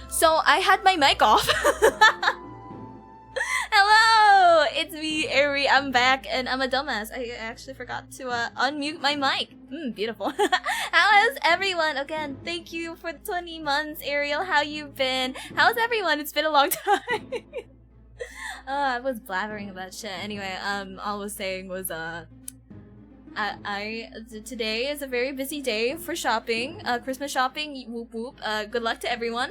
So I had my mic off. Hello, it's me, Ari. I'm back, and I'm a dumbass. I actually forgot to unmute my mic. Beautiful. How is everyone? Again, thank you for the 20 months, Ariel. How you been? How's everyone? It's been a long time. I was blabbering about shit. Anyway, all I was saying was today is a very busy day for shopping, Christmas shopping, whoop whoop. Good luck to everyone.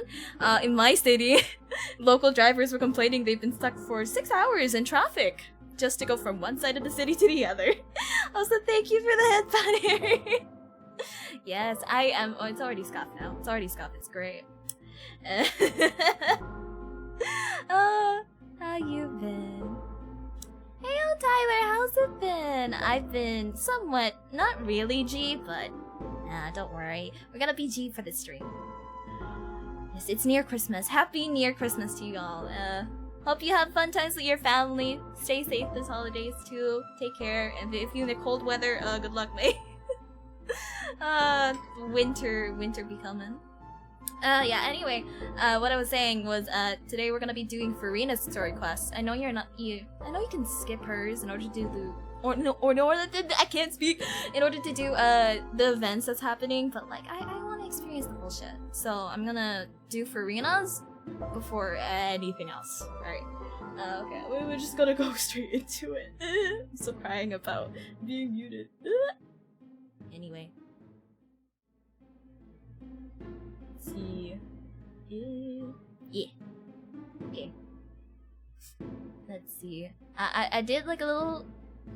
In my city, local drivers were complaining they've been stuck for 6 hours in traffic just to go from one side of the city to the other. Also, thank you for the headband, Harry. Yes, I am. Oh, it's already scuffed now. It's already scuffed. It's great. How you been? Hey, Tyler, how's it been? I've been somewhat, not really G, but nah, don't worry. We're gonna be G for this stream. Yes, it's near Christmas. Happy near Christmas to you all. Hope you have fun times with your family. Stay safe this holidays too. Take care. And if you're in the cold weather, good luck, mate. Winter be coming. Yeah, anyway, what I was saying was, today we're gonna be doing Furina Story Quest. I know I know you can skip hers in order to do I can't speak, in order to do, the events that's happening, but, like, I wanna experience the bullshit. So, I'm gonna do Furina's before anything else, right? Okay, we're just gonna go straight into it. I'm still crying about being muted. Anyway. See. Yeah. Okay. Let's see. I did like a little.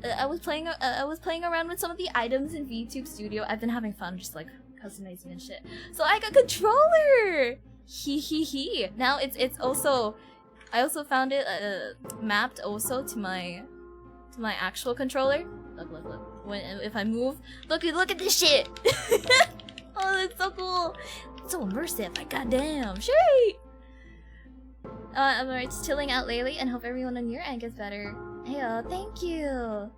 I was playing around with some of the items in VTube Studio. I've been having fun, just like customizing and shit. So I got a controller. He. Now it's also. I also found it mapped also to my actual controller. Look. If I move, look at this shit. Oh, that's so cool. It's so immersive. Like, goddamn. Shit. I'm just chilling out lately and hope everyone on your end gets better. Heyo, thank you.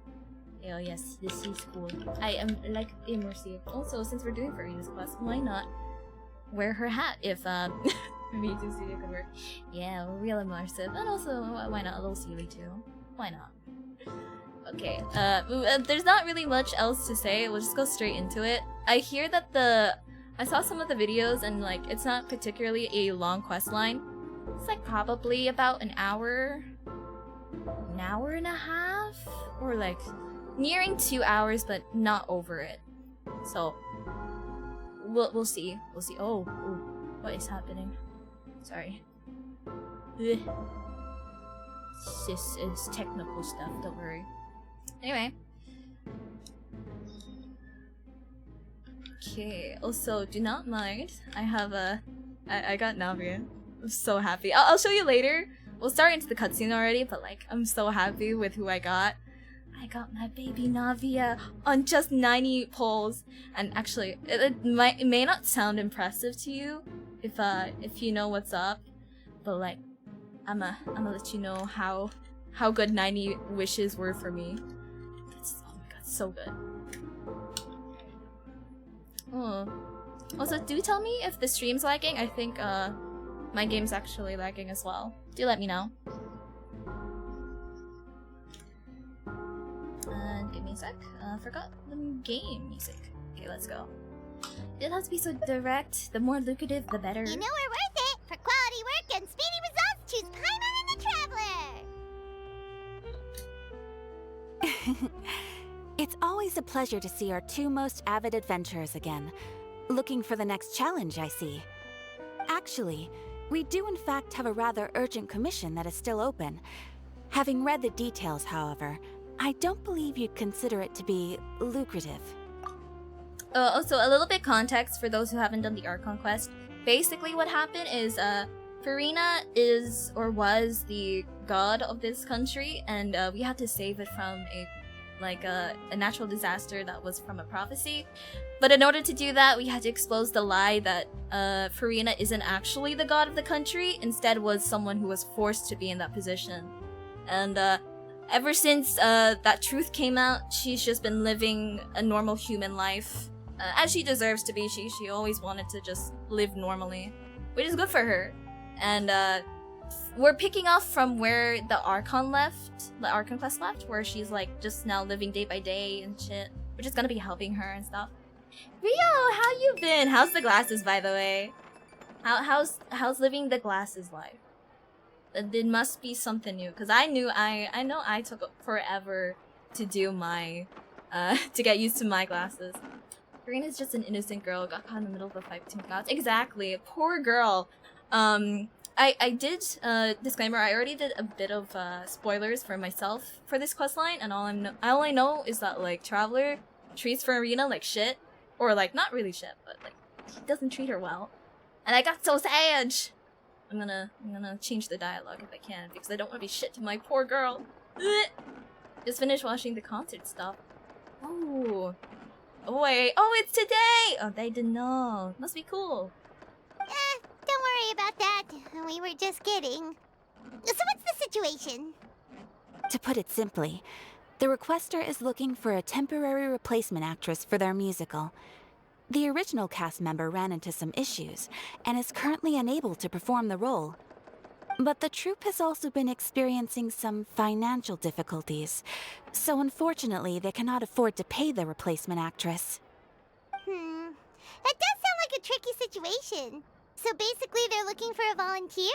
Heyo, yes, this is cool. I am like immersive. Also, since we're doing Furina's Quest, why not wear her hat if VTube Studio could work? Yeah, real immersive. And also, why not a little silly too? Why not? Okay, there's not really much else to say. We'll just go straight into it. I hear that I saw some of the videos and like it's not particularly a long quest line. It's like probably about an hour and a half, or like nearing 2 hours, but not over it. So we'll see. Oh, what is happening? Sorry. Ugh. It's technical stuff. Don't worry. Anyway. Okay, also, do not mind. I have I got Navia. I'm so happy. I'll show you later. We'll start into the cutscene already, but like, I'm so happy with who I got. I got my baby Navia on just 90 polls. And actually, it may not sound impressive to you if you know what's up, but like, I'ma let you know how good 90 wishes were for me. Oh my god, so good. Oh. Also, do tell me if the stream's lagging. I think my game's actually lagging as well. Do let me know. Give me a sec. Forgot the game music. Okay, let's go. It has to be so direct. The more lucrative, the better. You know we're worth it! For quality work and speedy results, choose Paimon and the Traveler! It's always a pleasure to see our two most avid adventurers again. Looking for the next challenge, I see. Actually, we do in fact have a rather urgent commission that is still open. Having read the details, however, I don't believe you'd consider it to be lucrative. Also, a little bit context for those who haven't done the Archon quest. Basically, what happened is, Furina is or was the god of this country, and we had to save it from a natural disaster that was from a prophecy. But in order to do that, we had to expose the lie that Furina isn't actually the god of the country, instead was someone who was forced to be in that position. And ever since that truth came out, she's just been living a normal human life. As she deserves to be. She always wanted to just live normally, which is good for her. And we're picking off from where the Archon quest left, where she's like just now living day by day and shit. We're just gonna be helping her and stuff. Rio, how you been? How's the glasses, by the way? How's living the glasses life? It must be something new, because I know I took forever to do my to get used to my glasses. Furina's just an innocent girl, got caught in the middle of a fight between gods. Exactly, poor girl. I did disclaimer. I already did a bit of spoilers for myself for this questline, and all I know is that like Traveler treats Furina like shit, or like not really shit, but like he doesn't treat her well, and I got so sad. I'm gonna change the dialogue if I can, because I don't want to be shit to my poor girl. Just finished watching the concert stuff. Oh wait, it's today! Oh, they didn't know. Must be cool. Don't worry about that. We were just kidding. So what's the situation? To put it simply, the requester is looking for a temporary replacement actress for their musical. The original cast member ran into some issues and is currently unable to perform the role. But the troupe has also been experiencing some financial difficulties, so unfortunately they cannot afford to pay the replacement actress. That does sound like a tricky situation. So basically they're looking for a volunteer?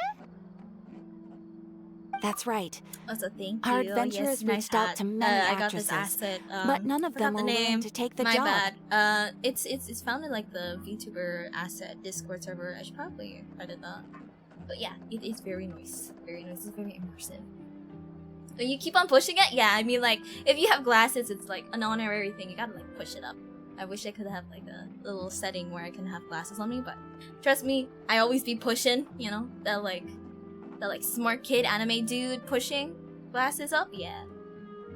That's right. Also, thank you. Our adventurers reached out to many actresses, I got this asset, but none of them were willing to take the job. My bad. It's found in like the VTuber asset Discord server. I should probably credit that. But yeah, it is very nice. Very nice. It's very immersive. When you keep on pushing it, yeah. I mean, like if you have glasses, it's like an honorary thing. You gotta like push it up. I wish I could have like a little setting where I can have glasses on me, but trust me, I always be pushing. You know, that like smart kid anime dude pushing glasses up. Yeah,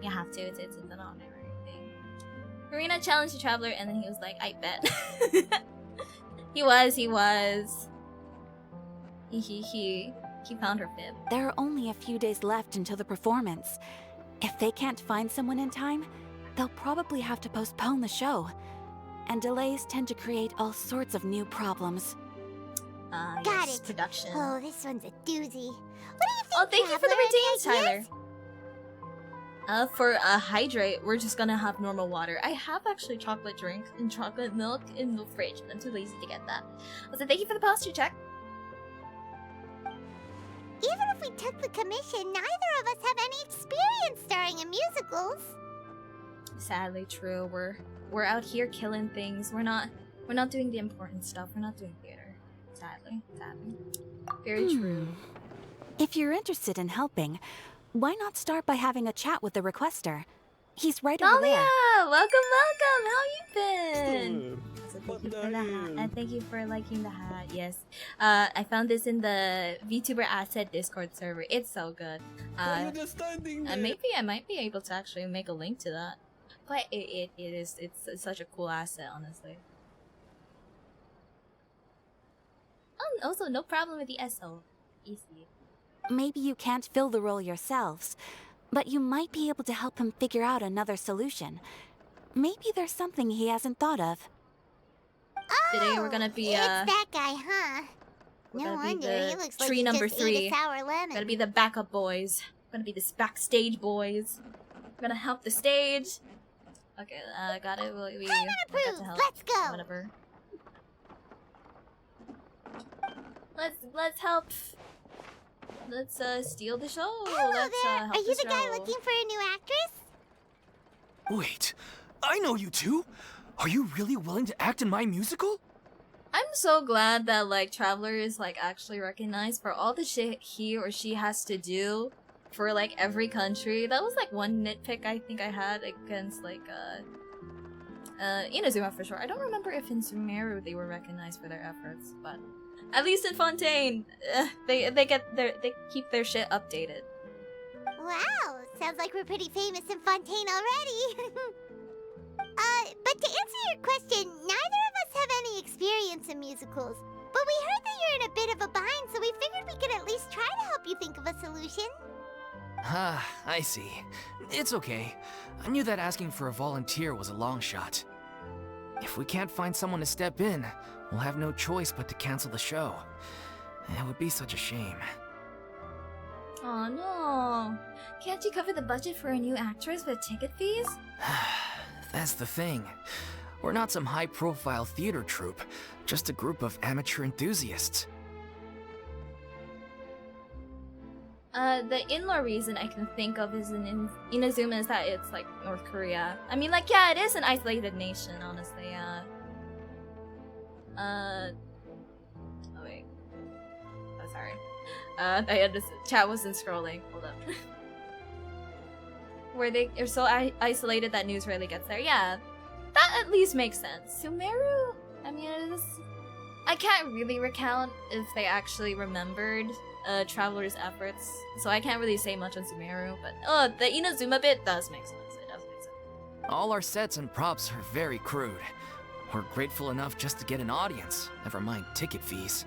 you have to. It's an honorary thing. Furina challenged the Traveler, and then he was like, "I bet." He was. He found her fib. There are only a few days left until the performance. If they can't find someone in time, they'll probably have to postpone the show. And delays tend to create all sorts of new problems. Got it. Production. Oh, this one's a doozy. What do you think, Oh, thank you for the Traveler? redeems, Tyler. For hydrate, we're just gonna have normal water. I have actually chocolate drink and chocolate milk in the fridge, but I'm too lazy to get that. Also, thank you for the posture check. Even if we took the commission, neither of us have any experience starring in musicals. Sadly true. We're out here killing things. We're not doing the important stuff. We're not doing theater. Sadly. Very true. If you're interested in helping, why not start by having a chat with the requester? He's right over there. Welcome. How you been? So thank you for the hat. And thank you for liking the hat. Yes. I found this in the VTuber asset Discord server. It's so good. Maybe I might be able to actually make a link to that. But it's such a cool asset, honestly. Oh, also no problem with the SO. Easy. Maybe you can't fill the role yourselves, but you might be able to help him figure out another solution. Maybe there's something he hasn't thought of. Oh, Today we're gonna be it's that guy, huh? No wonder, he looks like tree he number just 3. ate a sour lemon. We're gonna be the backup boys. We're gonna be the backstage boys. We're gonna help the stage. Okay, got it. We got approved. to help. Let's go. Whatever. Let's help. Let's steal the show. Hello Let's there. help Are you the guy show. looking for a new actress? Wait, I know you two. Are you really willing to act in my musical? I'm so glad that like Traveler is like actually recognized for all the shit he or she has to do for like every country. That was like one nitpick I think I had against like Inazuma for sure. I don't remember if in Sumeru they were recognized for their efforts, but at least in Fontaine, they keep their shit updated. Wow, sounds like we're pretty famous in Fontaine already. But to answer your question, neither of us have any experience in musicals. But we heard that you're in a bit of a bind, so we figured we could at least try to help you think of a solution. Ah, I see. It's okay. I knew that asking for a volunteer was a long shot. If we can't find someone to step in, we'll have no choice but to cancel the show. It would be such a shame. Oh no. Can't you cover the budget for a new actress with ticket fees? That's the thing. We're not some high-profile theater troupe, just a group of amateur enthusiasts. The in-law reason I can think of is in Inazuma is that it's like North Korea. I mean, like, yeah, it is an isolated nation, honestly. Oh wait. Oh, sorry. I had this chat wasn't scrolling. Hold up. Where they are so isolated that news rarely gets there. Yeah, that at least makes sense. Sumeru, I mean, I can't really recount if they actually remembered Traveler's efforts, so I can't really say much on Sumeru, but the Inazuma bit does make sense. It does make sense. All our sets and props are very crude. We're grateful enough just to get an audience, never mind ticket fees.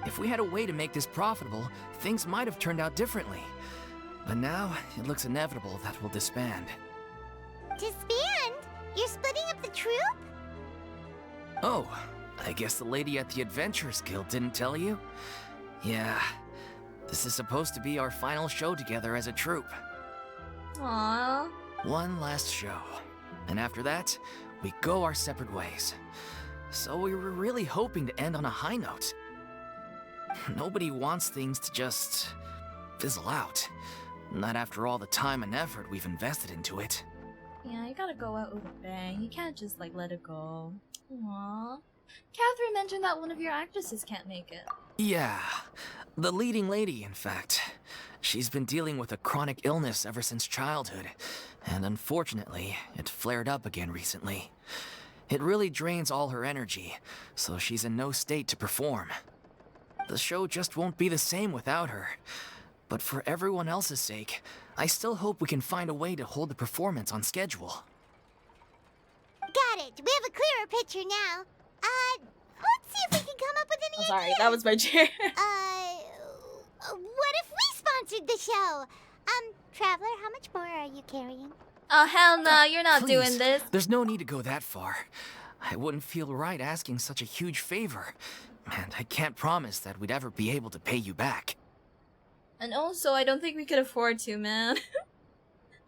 If we had a way to make this profitable, things might have turned out differently. But now, it looks inevitable that we'll disband. Disband? You're splitting up the troupe? Oh, I guess the lady at the Adventurers Guild didn't tell you? Yeah, this is supposed to be our final show together as a troupe. Aww. One last show. And after that, we go our separate ways. So we were really hoping to end on a high note. Nobody wants things to just fizzle out. Not after all the time and effort we've invested into it. Yeah, you gotta go out with a bang. You can't just like let it go. Aww. Catherine mentioned that one of your actresses can't make it. Yeah, the leading lady, in fact. She's been dealing with a chronic illness ever since childhood, and unfortunately, it flared up again recently. It really drains all her energy, so she's in no state to perform. The show just won't be the same without her. But for everyone else's sake, I still hope we can find a way to hold the performance on schedule. Got it. We have a clearer picture now. Let's see if we can come up with any Sorry, ideas. that was my chair. What if we sponsored the show? Traveler, how much more are you carrying? Oh hell no, you're not Please, doing this. There's no need to go that far. I wouldn't feel right asking such a huge favor. And I can't promise that we'd ever be able to pay you back. And also, I don't think we could afford to, man.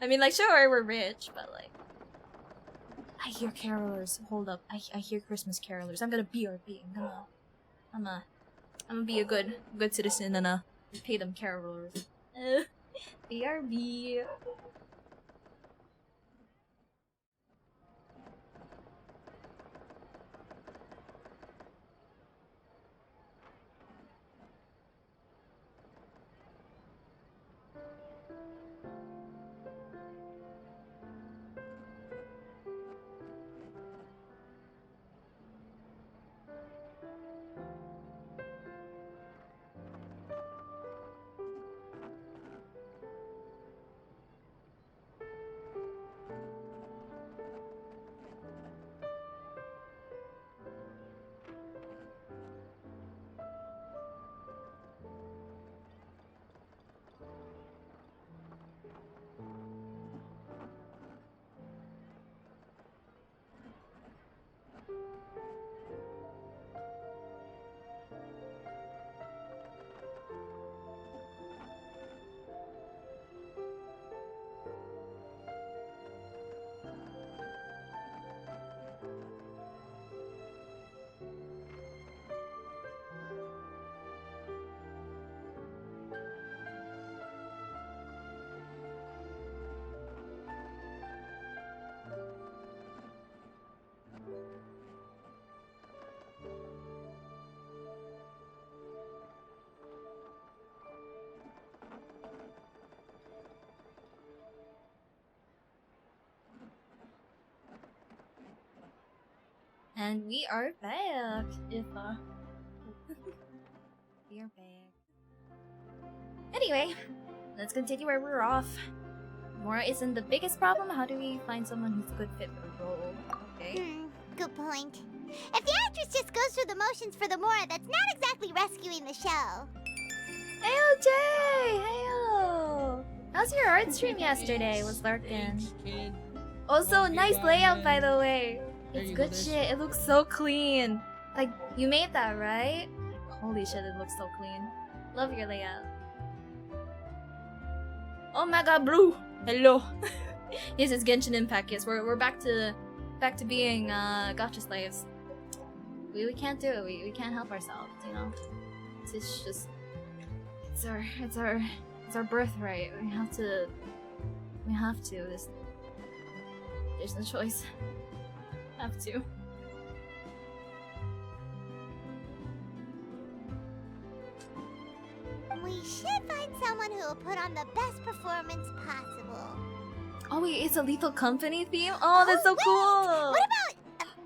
I mean, like, sure, we're rich, but like... I hear carolers. Hold up. I hear Christmas carolers. I'm gonna BRB. I'm gonna be a good citizen and pay them carolers. BRB. And we are back. If we are back. Anyway, let's continue where we're off. Mora isn't the biggest problem. How do we find someone who's a good fit for the role? Okay. Good point. If the actress just goes through the motions for the Mora, that's not exactly rescuing the show. Heyo, Jay! Heyo! How's your art stream yesterday? Was Larkin. Also, nice layout, by the way. It's good shit. It looks so clean. Like, you made that, right? Holy shit, it looks so clean. Love your layout. Oh my god, Blue! Hello! Yes, it's Genshin Impact. Yes, we're back to being gacha slaves. We can't do it. We can't help ourselves, you know. It's just it's our birthright. We have to. There's no choice. Have to. We should find someone who will put on the best performance possible. Oh wait, it's a Lethal Company theme? Oh, that's so wait! cool! What about...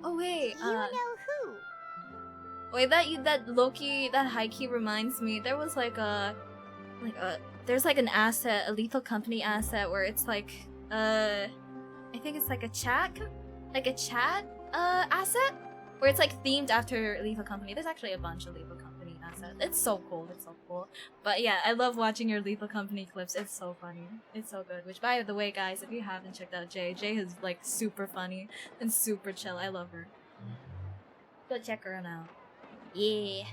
Oh wait, you know who? wait, that Loki, that high key reminds me, there was there's like an asset, a Lethal Company asset where it's like, I think it's like a chat asset? Where it's like themed after Lethal Company. There's actually a bunch of Lethal Company assets. It's so cool, But yeah, I love watching your Lethal Company clips. It's so funny. It's so good. Which, by the way, guys, if you haven't checked out Jay is like super funny and super chill. I love her. Go check her out. Yeah.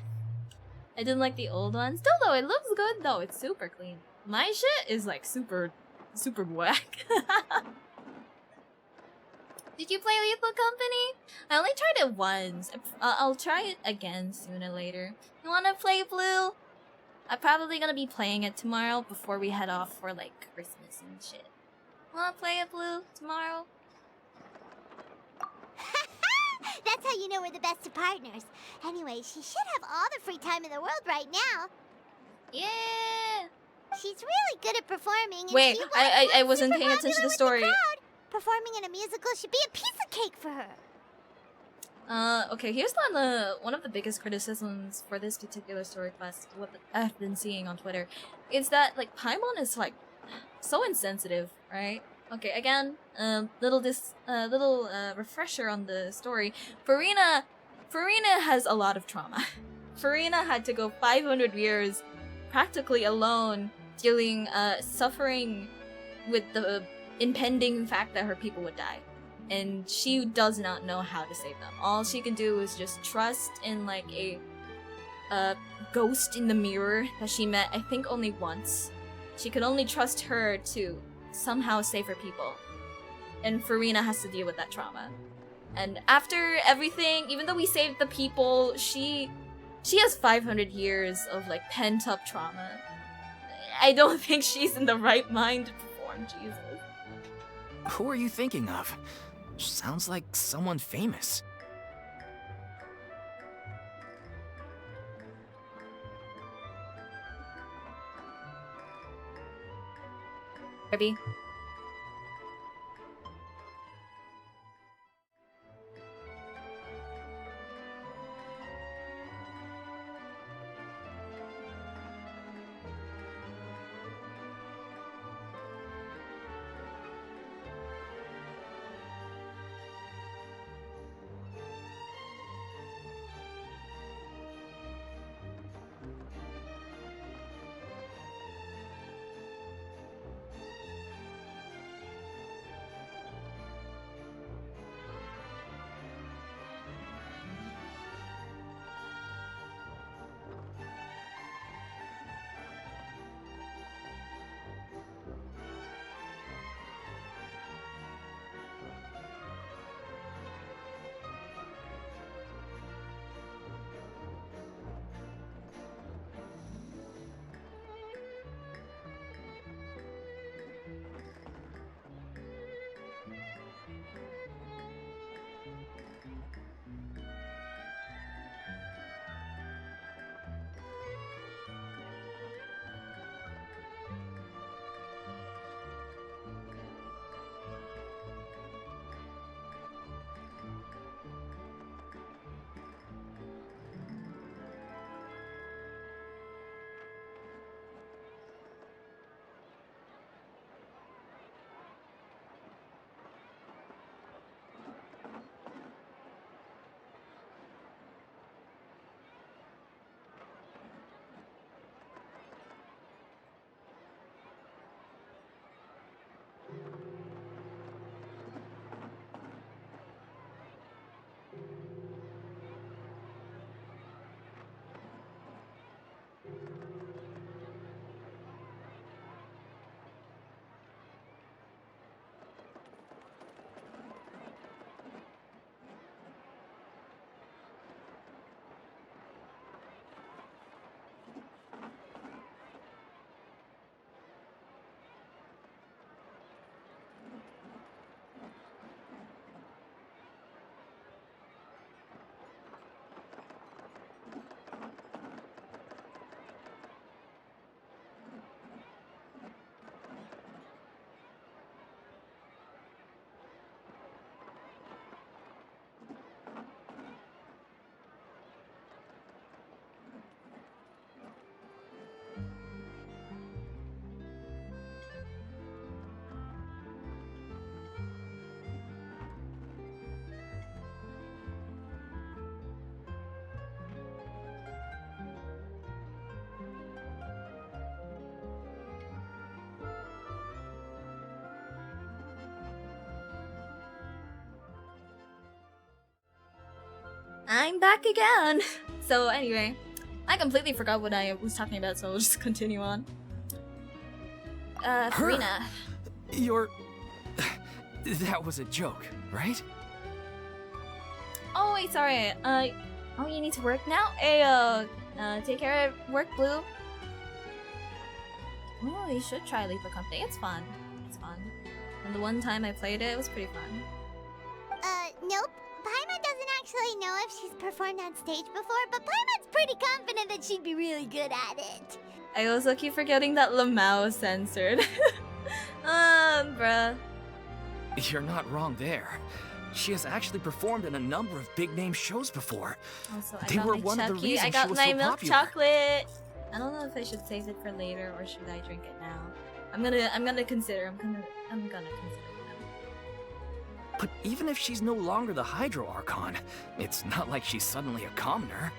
I didn't like the old one. Still though, it looks good though. It's super clean. My shit is like super whack. Did you play Lethal Company? I only tried it once. I'll try it again sooner or later. You wanna play Blue? I'm probably gonna be playing it tomorrow before we head off for like Christmas and shit. Wanna play it Blue tomorrow? That's how you know we're the best of partners. Anyway, she should have all the free time in the world right now. Yeah. She's really good at performing. And Wait, she I wasn't paying attention to the story. Performing in a musical should be a piece of cake for her. Okay, here's one of the biggest criticisms for this particular story quest, what I've been seeing on Twitter, is that, like, Paimon is, like, so insensitive, right? Okay, again, little refresher on the story. Furina has a lot of trauma. Furina had to go 500 years practically alone, suffering with the impending fact that her people would die. And she does not know how to save them. All she can do is just trust in like a ghost in the mirror that she met, I think, only once. She could only trust her to somehow save her people. And Furina has to deal with that trauma. And after everything, even though we saved the people, she has 500 years of like pent up trauma. I don't think she's in the right mind to perform Jesus. Who are you thinking of? Sounds like someone famous. Kirby. I'm back again! So anyway, I completely forgot what I was talking about, so we'll just continue on. Furina. You're... That was a joke, right? Oh wait, sorry. Oh, you need to work now? Hey, take care of work, Blue. Oh, you should try Leap of Company. It's fun. It's fun. And the one time I played it, it was pretty fun. Nope. Paimon doesn't actually know if she's performed on stage before, but Paimon's pretty confident that she'd be really good at it. I also keep forgetting that Lamau is censored. Bruh. You're not wrong there. She has actually performed in a number of big-name shows before. Also, They were one of the reasons I got she was my so milk popular. chocolate. I don't know if I should save it for later or should I drink it now. I'm gonna consider. I'm gonna consider it. But even if she's no longer the Hydro Archon, it's not like she's suddenly a commoner.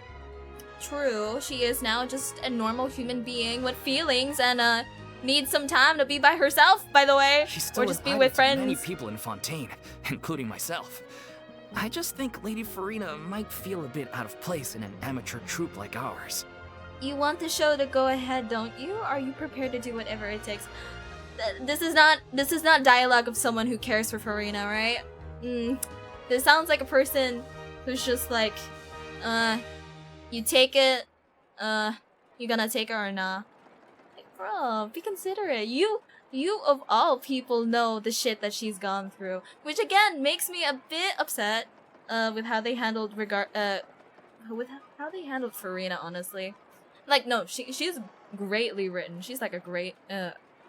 True, she is now just a normal human being with feelings and needs some time to be by herself, by the way. She's still or just an be idol with to friends. many people in Fontaine, including myself. I just think Lady Furina might feel a bit out of place in an amateur troupe like ours. You want the show to go ahead, don't you? Are you prepared to do whatever it takes? This is not dialogue of someone who cares for Furina, right? This sounds like a person who's just like, you take it, you gonna take it or not? Like, bro, be considerate. You of all people know the shit that she's gone through, which again makes me a bit upset, with how they handled how they handled Furina, honestly. Like, no, she's greatly written. She's like a great,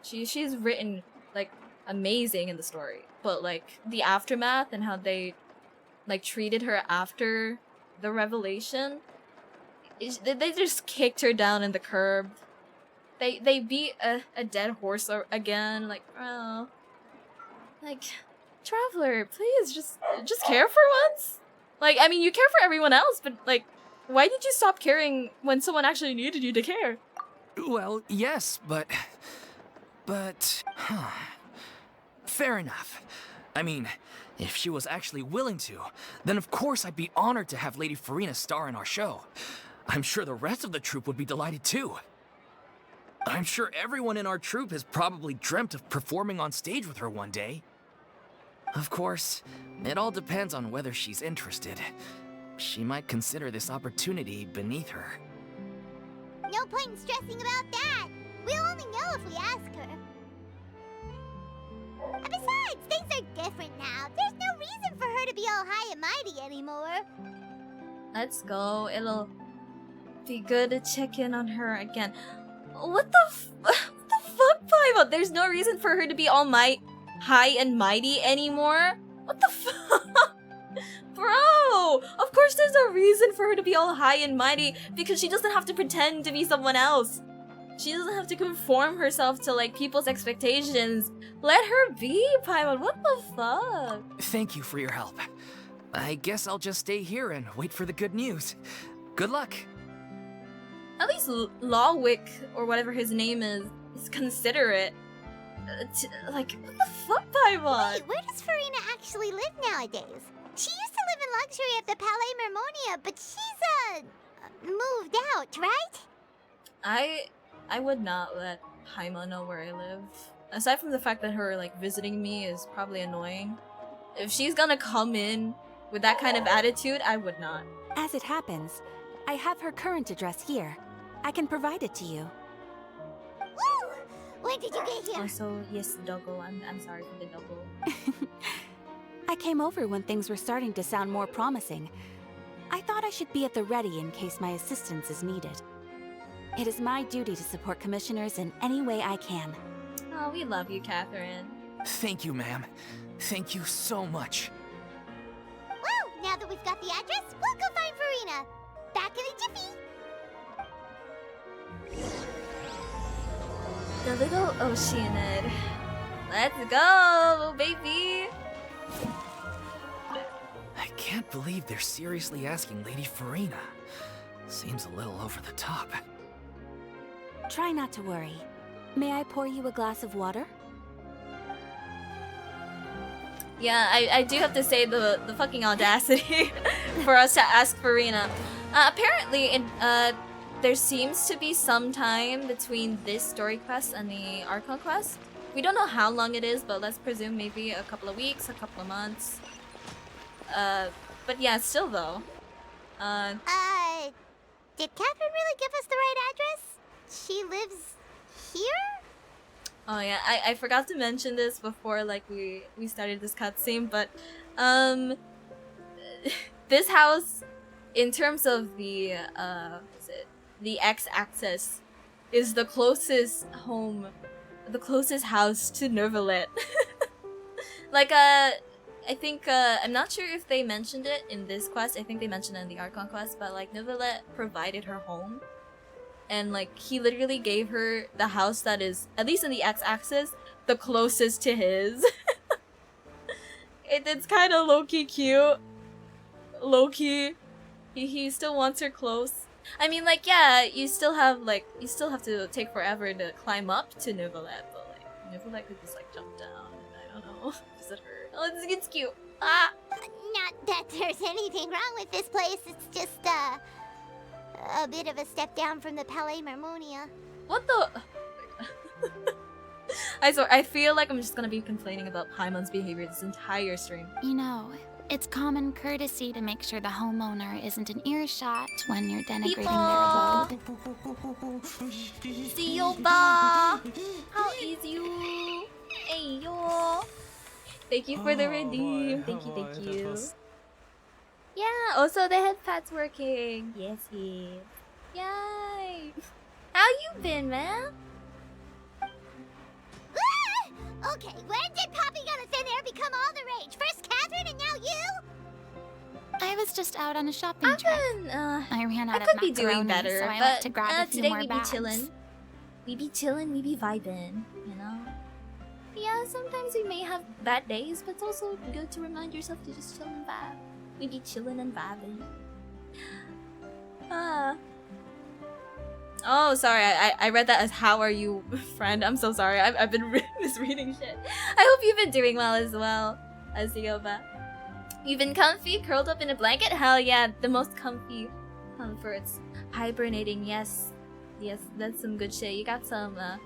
she's written, like, amazing in the story. But, like, the aftermath and how they, like, treated her after the revelation, they just kicked her down in the curb. They beat a dead horse again, like, oh. Like, Traveler, please, just care for once? Like, I mean, you care for everyone else, but, like, why did you stop caring when someone actually needed you to care? Well, yes, but... Fair enough. I mean, if she was actually willing to, then of course I'd be honored to have Lady Furina star in our show. I'm sure the rest of the troupe would be delighted too. I'm sure everyone in our troupe has probably dreamt of performing on stage with her one day. Of course, it all depends on whether she's interested. She might consider this opportunity beneath her. No point in stressing about that. We'll only know if we ask her. And besides, things are different now. There's no reason for her to be all high and mighty anymore. Let's go. It'll be good to check in on her again. What the fuck, Paimon? There's no reason for her to be all high and mighty anymore? What the fuck? Bro! Of course there's a reason for her to be all high and mighty, because she doesn't have to pretend to be someone else. She doesn't have to conform herself to, like, people's expectations. Let her be, Paimon. What the fuck? Thank you for your help. I guess I'll just stay here and wait for the good news. Good luck. At least Lawwick, or whatever his name is considerate. Like, what the fuck, Paimon? Wait, where does Furina actually live nowadays? She used to live in luxury at the Palais Mermonia, but she's, moved out, right? I would not let Paimon know where I live. Aside from the fact that her, like, visiting me is probably annoying. If she's gonna come in with that kind of attitude, I would not. As it happens, I have her current address here. I can provide it to you. Woo! When did you get here? Also, yes, Doggo. I'm sorry for the Doggo. I came over when things were starting to sound more promising. I thought I should be at the ready in case my assistance is needed. It is my duty to support commissioners in any way I can. Oh, we love you, Catherine. Thank you, ma'am. Thank you so much. Well, now that we've got the address, we'll go find Furina. Back in a jiffy. The little Oceanid. Let's go, baby! I can't believe they're seriously asking Lady Furina. Seems a little over the top. Try not to worry. May I pour you a glass of water? Yeah, I do have to say the fucking audacity for us to ask Furina. Apparently, there seems to be some time between this story quest and the Archon quest. We don't know how long it is, but let's presume maybe a couple of weeks, a couple of months. But yeah, still though. Did Catherine really give us the right address? She lives here? Oh yeah, I forgot to mention this before like we started this cutscene, but this house, in terms of the the x-axis, is the closest house to Nervalet. Like I think I'm not sure if they mentioned it in this quest. I think they mentioned it in the Archon quest, but like Nervalet provided her home. And like he literally gave her the house that is, at least in the x-axis, the closest to his. It's kind of low-key cute. Low-key. He still wants her close. I mean, like, yeah, you still have to take forever to climb up to Nervalet, but like Nervalet could just like jump down and I don't know, visit her. Oh, it's cute. Ah. Not that there's anything wrong with this place. It's just a bit of a step down from the Palais Marmonia. What the? I feel like I'm just gonna be complaining about Paimon's behavior this entire stream. You know, it's common courtesy to make sure the homeowner isn't an earshot when you're denigrating their abode. See you, ba. How is you? Hey yo. Thank you for the redeem. Thank you. Yeah, also the head pad's working. Yes. Yay! How you been, man? Okay, when did popping out of thin air become all the rage? First Catherine and now you? I was just out on a shopping trip. I ran out I of could be macaroni, doing better, so I but went to grab a few today more we be bags. chillin'. We be vibing, you know? Yeah, sometimes we may have bad days, but it's also good to remind yourself to just chill and vibe. We be chillin' and vibing. Oh, sorry. I read that as "How are you, friend?" I'm so sorry. I've been misreading shit. I hope you've been doing well as well, Azioba. You've been comfy, curled up in a blanket? Hell yeah, the most comfy comforts. Hibernating, yes, that's some good shit. You got some. I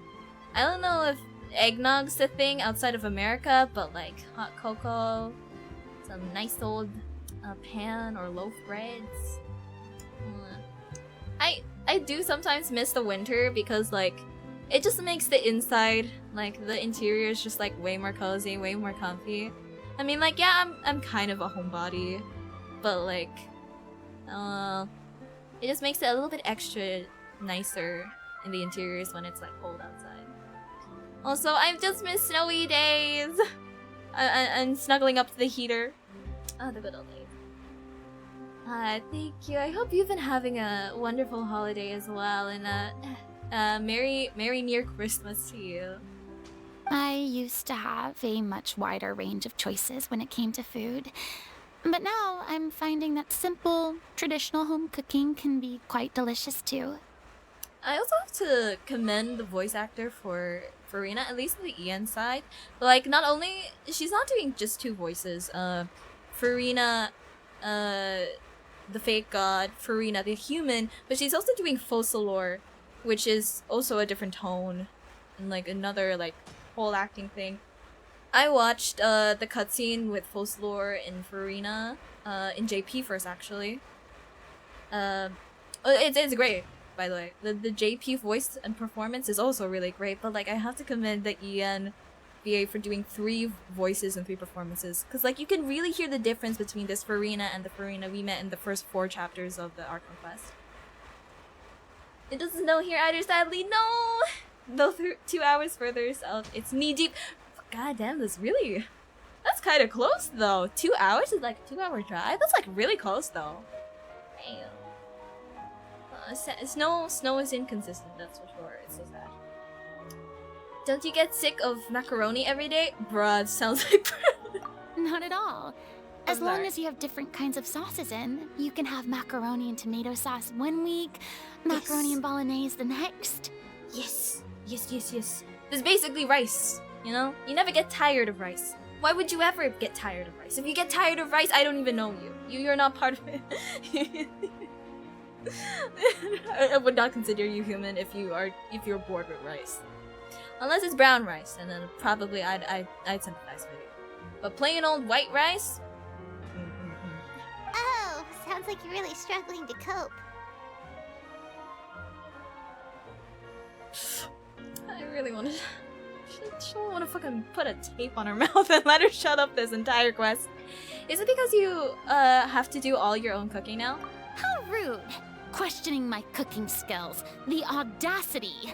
don't know if eggnog's the thing outside of America, but like hot cocoa, some nice old pan or loaf breads. I do sometimes miss the winter because like it just makes the inside, like the interior is just like way more cozy, way more comfy. I mean, like, yeah, I'm kind of a homebody, but like it just makes it a little bit extra nicer in the interiors when it's like cold outside. Also, I've just missed snowy days. I'm snuggling up to the heater. Oh, the good old days. Thank you. I hope you've been having a wonderful holiday as well, and merry near Christmas to you. I used to have a much wider range of choices when it came to food, but now I'm finding that simple, traditional home cooking can be quite delicious too. I also have to commend the voice actor for Furina, at least on the EN side. Like, not only she's not doing just two voices. Furina, the fake god, Furina the human, but she's also doing Focalor, which is also a different tone and like another like whole acting thing. I watched the cutscene with Focalor and Furina in JP first actually. It's great, by the way. The JP voice and performance is also really great, but like I have to commend the EN VA for doing 3 voices and 3 performances, because like you can really hear the difference between this Furina and the Furina we met in the first 4 chapters of the Archon quest. It doesn't snow here either, sadly. No, though 2 hours further south, it's knee deep. God damn, that's that's kind of close though. 2 hours is like a 2-hour drive. That's like really close though. Damn. Snow is inconsistent. That's for sure. It's so sad. Don't you get sick of macaroni every day? Bruh, it sounds like bread. Not at all. As long as you have different kinds of sauces in, you can have macaroni and tomato sauce one week, macaroni and bolognese the next. Yes. This is basically rice, you know? You never get tired of rice. Why would you ever get tired of rice? If you get tired of rice, I don't even know you. You're not part of it. I would not consider you human if you're bored with rice. Unless it's brown rice, and then probably I'd sympathize with you. But plain old white rice? Oh, sounds like you're really struggling to cope. I really want to. She want to fucking put a tape on her mouth and let her shut up this entire quest. Is it because you have to do all your own cooking now? How rude! Questioning my cooking skills. The audacity!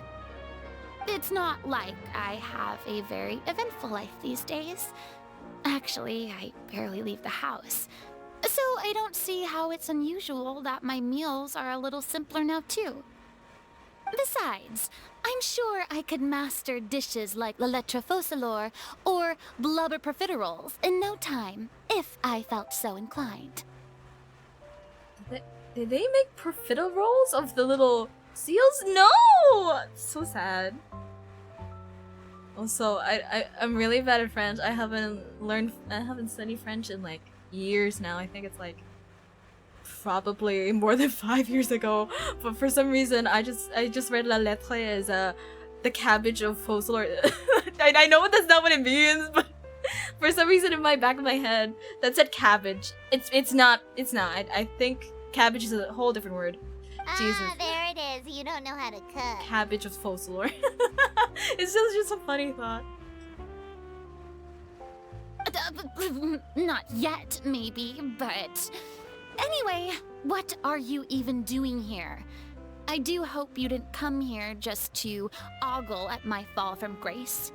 It's not like I have a very eventful life these days. Actually, I barely leave the house. So I don't see how it's unusual that my meals are a little simpler now too. Besides, I'm sure I could master dishes like la lettre focilor or blubber profiteroles in no time, if I felt so inclined. Did they make profiteroles of the little seals? No! So sad. Also, I'm really bad at French. I haven't studied French in like years now. I think it's like probably more than 5 years ago. But for some reason, I just read la lettre as the cabbage of focilor. I know that's not what it means, but for some reason in my back of my head that said cabbage. It's not. I think cabbage is a whole different word. Jesus. Ah, there it is. You don't know how to cook. Cabbage of focilor. It's just a funny thought. Not yet, maybe, but... Anyway, what are you even doing here? I do hope you didn't come here just to ogle at my fall from grace.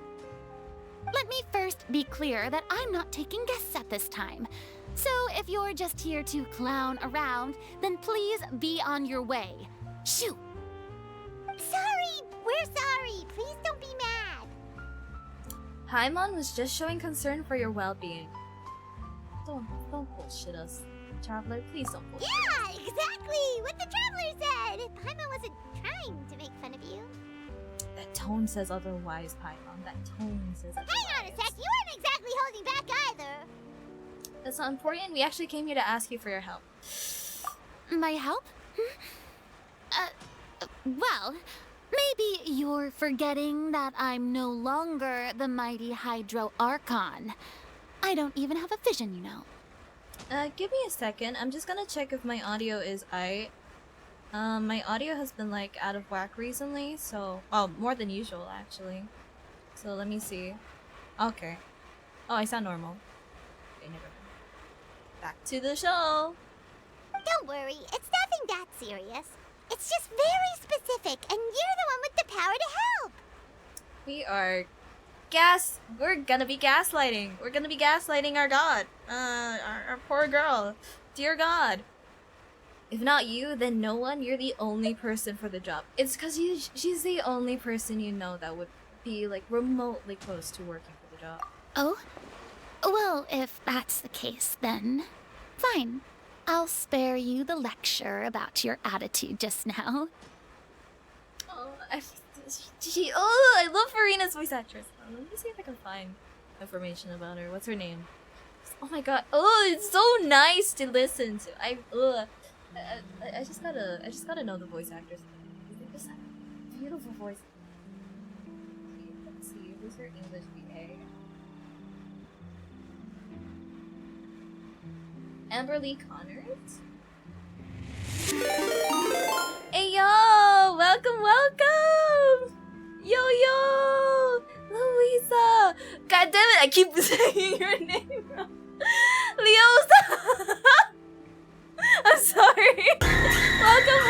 Let me first be clear that I'm not taking guests at this time. So if you're just here to clown around, then please be on your way. Shoo! Sorry! We're sorry! Please don't be mad! Paimon was just showing concern for your well-being. Don't bullshit us, traveler. Please don't bullshit. Yeah, exactly! What the traveler said! Paimon wasn't trying to make fun of you. That tone says otherwise, Paimon. That tone says otherwise. Hang on a sec, you weren't exactly holding back either. That's not important. We actually came here to ask you for your help. My help? Well, maybe you're forgetting that I'm no longer the mighty Hydro Archon. I don't even have a vision, you know. Give me a second. I'm just gonna check if my audio is aight. My audio has been like out of whack recently, so more than usual actually. So let me see. Okay. Oh, I sound normal. Okay, never mind. Back to the show. Don't worry, it's nothing that serious. It's just very specific, and you're the one with the power to help. We're gonna be gaslighting. We're gonna be gaslighting our god. Our poor girl. Dear God. If not you, then no one. You're the only person for the job. It's because she's the only person you know that would be like remotely close to working for the job. Oh? Well, if that's the case, then fine. I'll spare you the lecture about your attitude just now. Oh, I love Furina's voice actress. Let me see if I can find information about her. What's her name? Oh my god. Oh, it's so nice to listen to. I just gotta know the voice actress. They just have a beautiful voice. Let's see, who's her English VA? Amber Lee Connors? Hey yo! Welcome! Yo! Louisa! God damn it, I keep saying your name wrong. Leosa! I'm sorry. Welcome.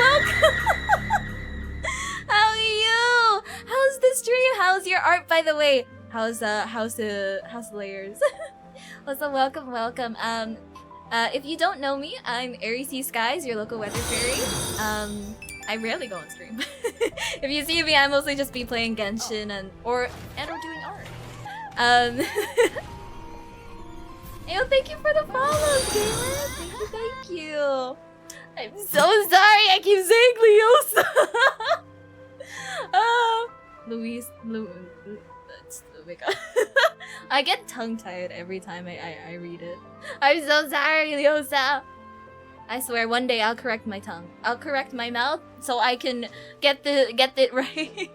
How are you? How's the stream? How's your art, by the way? How's the layers? Also, welcome. If you don't know me, I'm Airy Sea Skies, your local weather fairy. I rarely go on stream. If you see me, I mostly just be playing Genshin or doing art. Yo, thank you for the follow, Gamer. Thank you. I'm so sorry. I keep saying Leosa. Oh my god. I get tongue-tied every time I read it. I'm so sorry, Lyosa. I swear, one day I'll correct my tongue. I'll correct my mouth so I can get it right.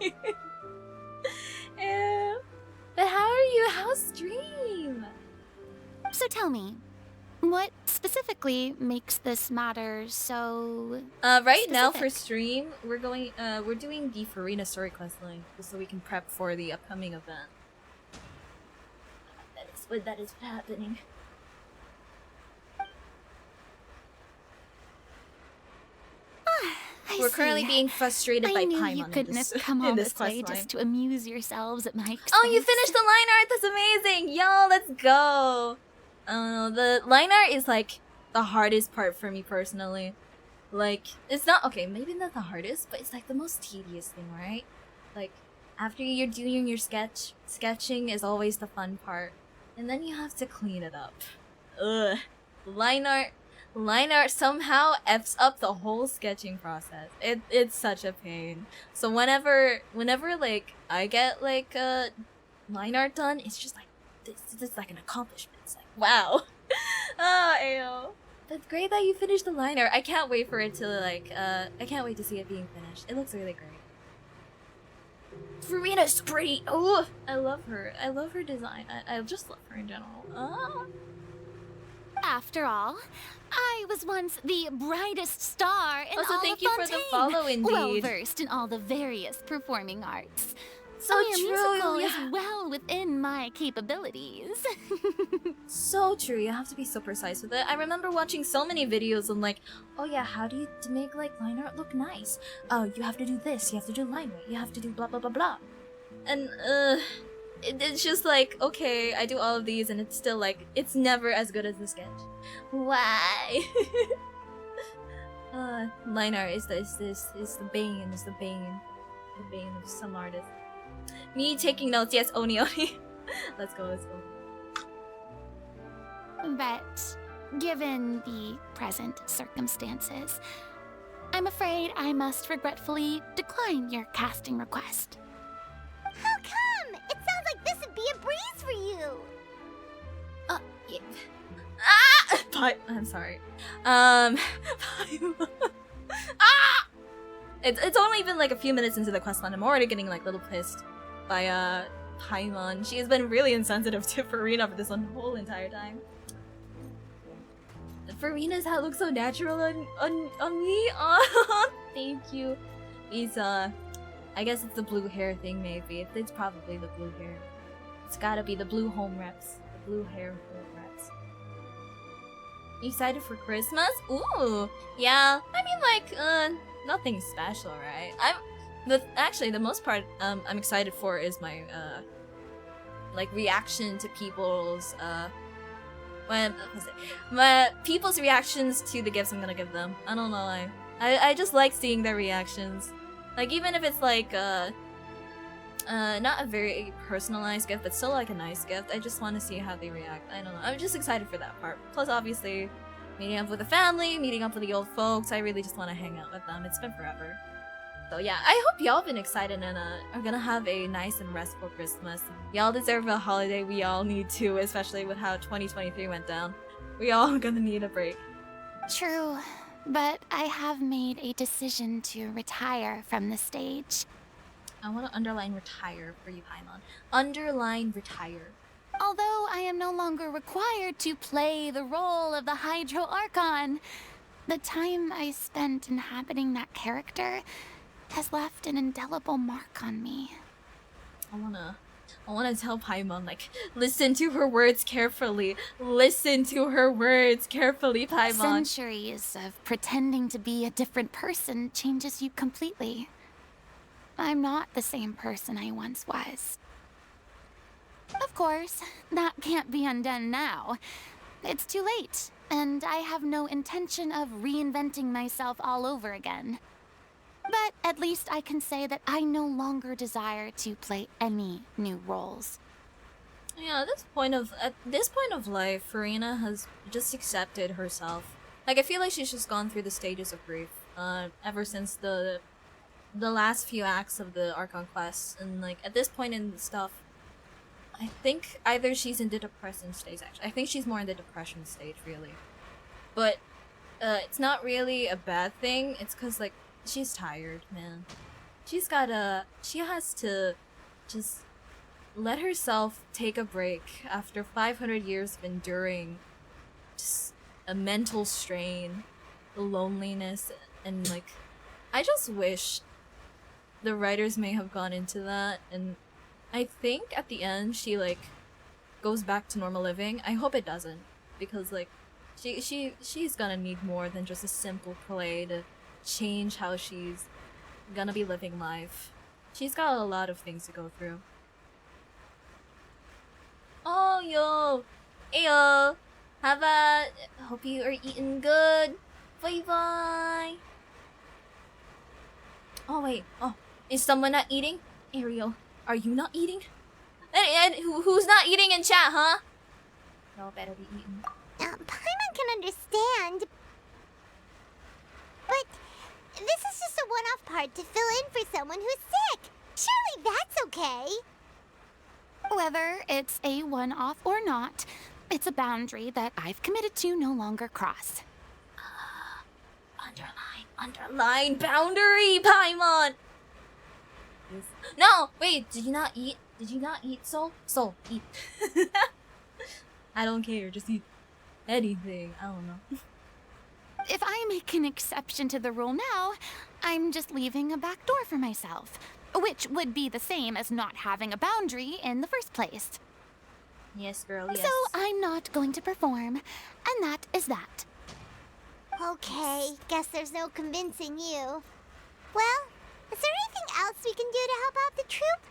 Yeah. But how are you? How's stream? So tell me, what specifically makes this matter so... Right now for specific? stream, we're doing the Furina Story Quest line, just so we can prep for the upcoming event. That is what's happening. We're currently being frustrated by I knew Paimon you in couldn't this, come all in this this way quest line. just to amuse yourselves at my expense. Oh, you finished the line art! That's amazing! Yo, let's go! The line art is like the hardest part for me personally. Like, it's not, okay, maybe not the hardest, but it's like the most tedious thing, right? Like, after you're doing your sketching is always the fun part. And then you have to clean it up. Ugh. Line art somehow F's up the whole sketching process. It's such a pain. So whenever like I get like line art done, it's just like this is like an accomplishment. It's like wow. Oh, ayo. That's great that you finished the line art. I can't wait for it to like I can't wait to see it being finished. It looks really great. Furina's pretty. Oh, I love her. I love her design. I just love her in general. Oh. After all, I was once the brightest star in Also, all thank of you for the Fontaine. follow, indeed. Well versed in all the various performing arts. So your musical true. is well within my capabilities. So true. You have to be so precise with it. I remember watching so many videos on like, oh yeah, how do you make like line art look nice? Oh, you have to do this. You have to do line art. You have to do blah blah blah blah. And it's just like, okay, I do all of these, and it's still like it's never as good as the sketch. Why? Line art is the bane of some artists. Me taking notes, yes, Oni Oni. Let's go. But given the present circumstances, I'm afraid I must regretfully decline your casting request. How come? It sounds like this would be a breeze for you. Yeah. Ah! I'm sorry. Ah! It's only been like a few minutes into the questline. I'm already getting like a little pissed by Paimon. She has been really insensitive to Furina for this whole entire time. Furina's hat looks so natural on me. Oh, thank you. He's I guess it's the blue hair thing. Maybe it's probably the blue hair. It's gotta be the blue home reps. The blue hair home reps. You excited for Christmas? Ooh, yeah. I mean, like, nothing special, right? Actually, the most part I'm excited for is my like reaction to people's people's reactions to the gifts I'm gonna give them. I don't know. I just like seeing their reactions. Like, even if it's like not a very personalized gift, but still like a nice gift. I just want to see how they react. I don't know. I'm just excited for that part. Plus, obviously, meeting up with the family, meeting up with the old folks. I really just want to hang out with them. It's been forever. So yeah, I hope y'all been excited and are gonna have a nice and restful Christmas. Y'all deserve a holiday. We all need to, especially with how 2023 went down. We all gonna need a break. True, but I have made a decision to retire from the stage. I want to underline retire for you, Paimon. Underline retire. Although I am no longer required to play the role of the Hydro Archon, the time I spent inhabiting that character has left an indelible mark on me. I wanna tell Paimon, like, listen to her words carefully. Listen to her words carefully, Paimon. Centuries of pretending to be a different person changes you completely. I'm not the same person I once was. Of course, that can't be undone now. It's too late, and I have no intention of reinventing myself all over again. But at least I can say that I no longer desire to play any new roles. Yeah, at this point of life, Furina has just accepted herself. Like, I feel like she's just gone through the stages of grief, ever since the last few acts of the Archon quest, and like at this point in stuff, I think either she's in the depression stage, actually. I think she's more in the depression stage, really. But it's not really a bad thing. It's because, like, she's tired, man. She has to just let herself take a break after 500 years of enduring just a mental strain, the loneliness, and, like, I just wish the writers may have gone into that, and I think at the end she, like, goes back to normal living. I hope it doesn't, because, like, she's gonna need more than just a simple play to change how she's gonna be living life. She's got a lot of things to go through. Oh, yo! Ayo! Hope you are eating good. Bye bye! Oh, wait. Oh, is someone not eating? Ariel, are you not eating? And who's not eating in chat, huh? Y'all better be eating. Paimon can understand. But this is just a one-off part to fill in for someone who's sick. Surely that's okay. Whether it's a one-off or not, it's a boundary that I've committed to no longer cross. Underline boundary, Paimon! No! Wait, did you not eat? Did you not eat, Soul? Soul, eat. I don't care, just eat anything. I don't know. If I make an exception to the rule now, I'm just leaving a back door for myself, which would be the same as not having a boundary in the first place. Yes, girl, yes. So I'm not going to perform, and that is that. Okay, guess there's no convincing you. Well, is there anything else we can do to help out the troupe?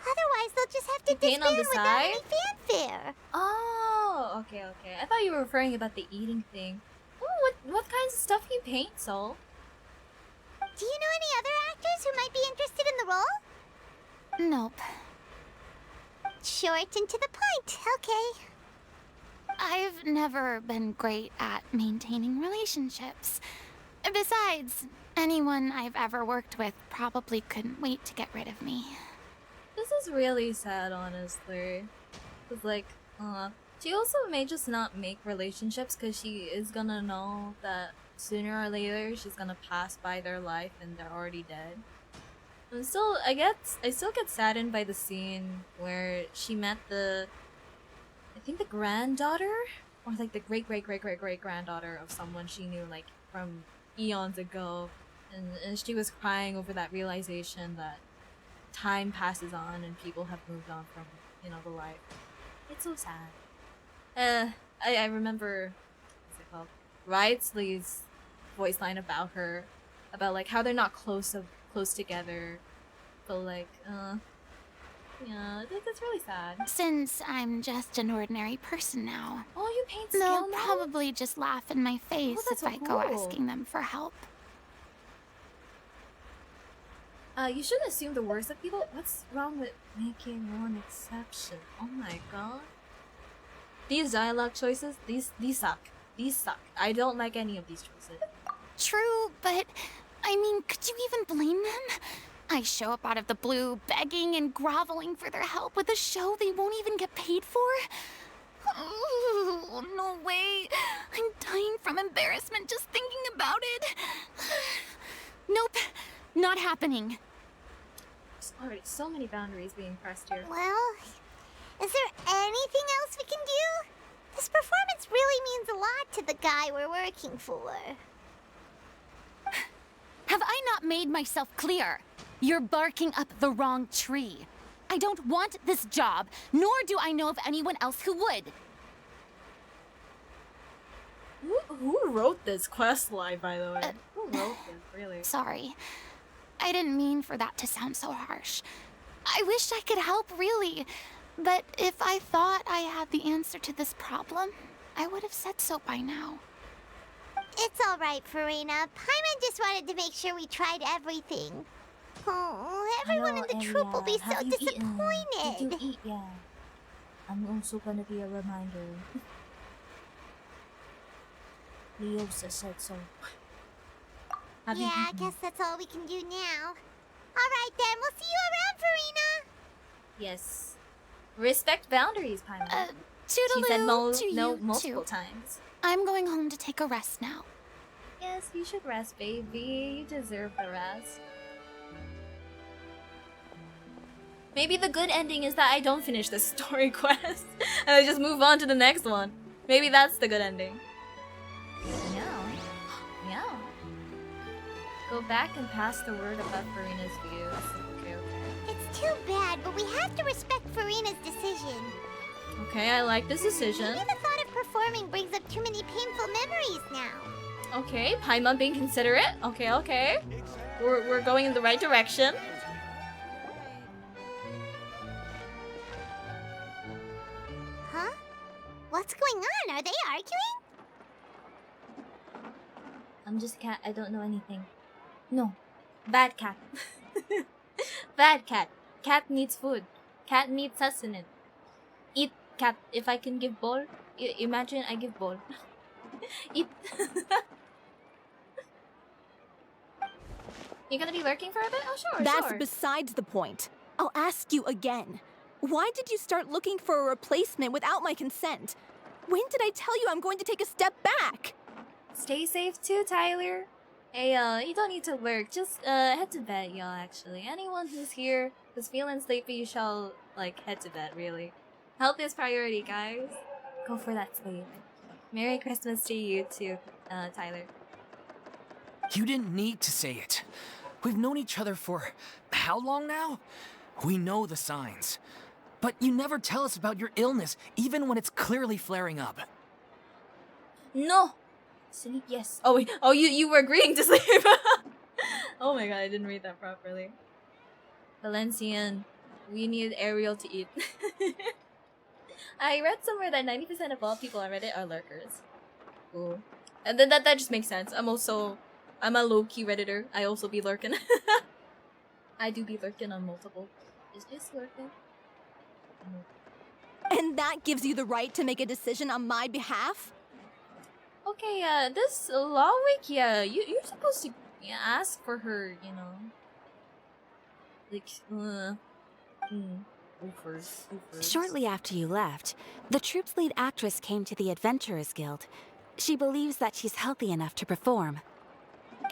Otherwise, they'll just have to paint on disband the without side? any fanfare. Oh, okay. I thought you were referring about the eating thing. Oh, what kinds of stuff do you paint, Soul? Do you know any other actors who might be interested in the role? Nope. Short and to the point, okay. I've never been great at maintaining relationships. Besides, anyone I've ever worked with probably couldn't wait to get rid of me. This is really sad, honestly. Cause like, she also may just not make relationships because she is gonna know that sooner or later she's gonna pass by their life and they're already dead. And still, I still get saddened by the scene where she met I think the granddaughter? Or like the great-great-great-great-great-granddaughter of someone she knew like from eons ago. And she was crying over that realization that time passes on and people have moved on from, the life. It's so sad. I remember, what's it called? Wrightsley's voice line about her, about like how they're not close together, but like, yeah, that's really sad. Since I'm just an ordinary person now, Oh, you paint they'll scale now? probably just laugh in my face that's if so I go cool. asking them for help. You shouldn't assume the worst of people. What's wrong with making one exception? Oh my god. These dialogue choices, these suck. These suck. I don't like any of these choices. True, but I mean, could you even blame them? I show up out of the blue, begging and groveling for their help with a show they won't even get paid for? Oh, no way. I'm dying from embarrassment just thinking about it. Nope, not happening. There's already so many boundaries being pressed here. Well, is there anything else we can do? This performance really means a lot to the guy we're working for. Have I not made myself clear? You're barking up the wrong tree. I don't want this job, nor do I know of anyone else who would. Who wrote this quest line, by the way? Who wrote this, really? Sorry. I didn't mean for that to sound so harsh. I wish I could help, really. But if I thought I had the answer to this problem, I would have said so by now. It's all right, Furina. Paimon just wanted to make sure we tried everything. Oh, everyone in the troupe will be so disappointed. Did you eat? Yeah. I'm also gonna be a reminder. Leosa said so. Have you Yeah, I eaten? guess that's all we can do now. All right then, we'll see you around, Furina. Yes. Respect boundaries, Paimon. She said Toodaloo to no you multiple too. times. I'm going home to take a rest now. Yes, you should rest, baby. You deserve the rest. Maybe the good ending is that I don't finish this story quest and I just move on to the next one. Maybe that's the good ending. Meow. Meow. Go back and pass the word about Furina's views. Okay, okay. It's too bad, but we have to respect Furina's decision. Okay, I like this decision. Maybe the thought of performing brings up too many painful memories now. Okay, Paimon being considerate. Okay, okay. We're going in the right direction. Huh? What's going on? Are they arguing? I'm just a cat. I don't know anything. No. Bad cat. Bad cat. Cat needs food. Cat needs sustenance. Eat cat. If I can give bowl, imagine I give bowl. Eat. You gonna be lurking for a bit? Oh, sure, That's sure. besides the point. I'll ask you again. Why did you start looking for a replacement without my consent? When did I tell you I'm going to take a step back? Stay safe too, Tyler. Hey, you don't need to lurk. Just, head to bed, y'all, actually. Anyone who's here who's feeling sleepy, you shall, like, head to bed, really. Health is priority, guys. Go for that sleep. Merry Christmas to you too, Tyler. You didn't need to say it. We've known each other for how long now? We know the signs. But you never tell us about your illness, even when it's clearly flaring up. No! Sleep, yes. Oh, wait. Oh, you were agreeing to sleep. Oh my god, I didn't read that properly. Valencian, we need Ariel to eat. I read somewhere that 90% of all people on Reddit are lurkers. Ooh. And then that just makes sense. I'm a low-key Redditor. I also be lurking. I do be lurking on multiple. Is this lurking? And that gives you the right to make a decision on my behalf? Okay, this law week, yeah, you're supposed to ask for her, you know. Like, Oofers. Shortly after you left, the troop's lead actress came to the Adventurers Guild. She believes that she's healthy enough to perform.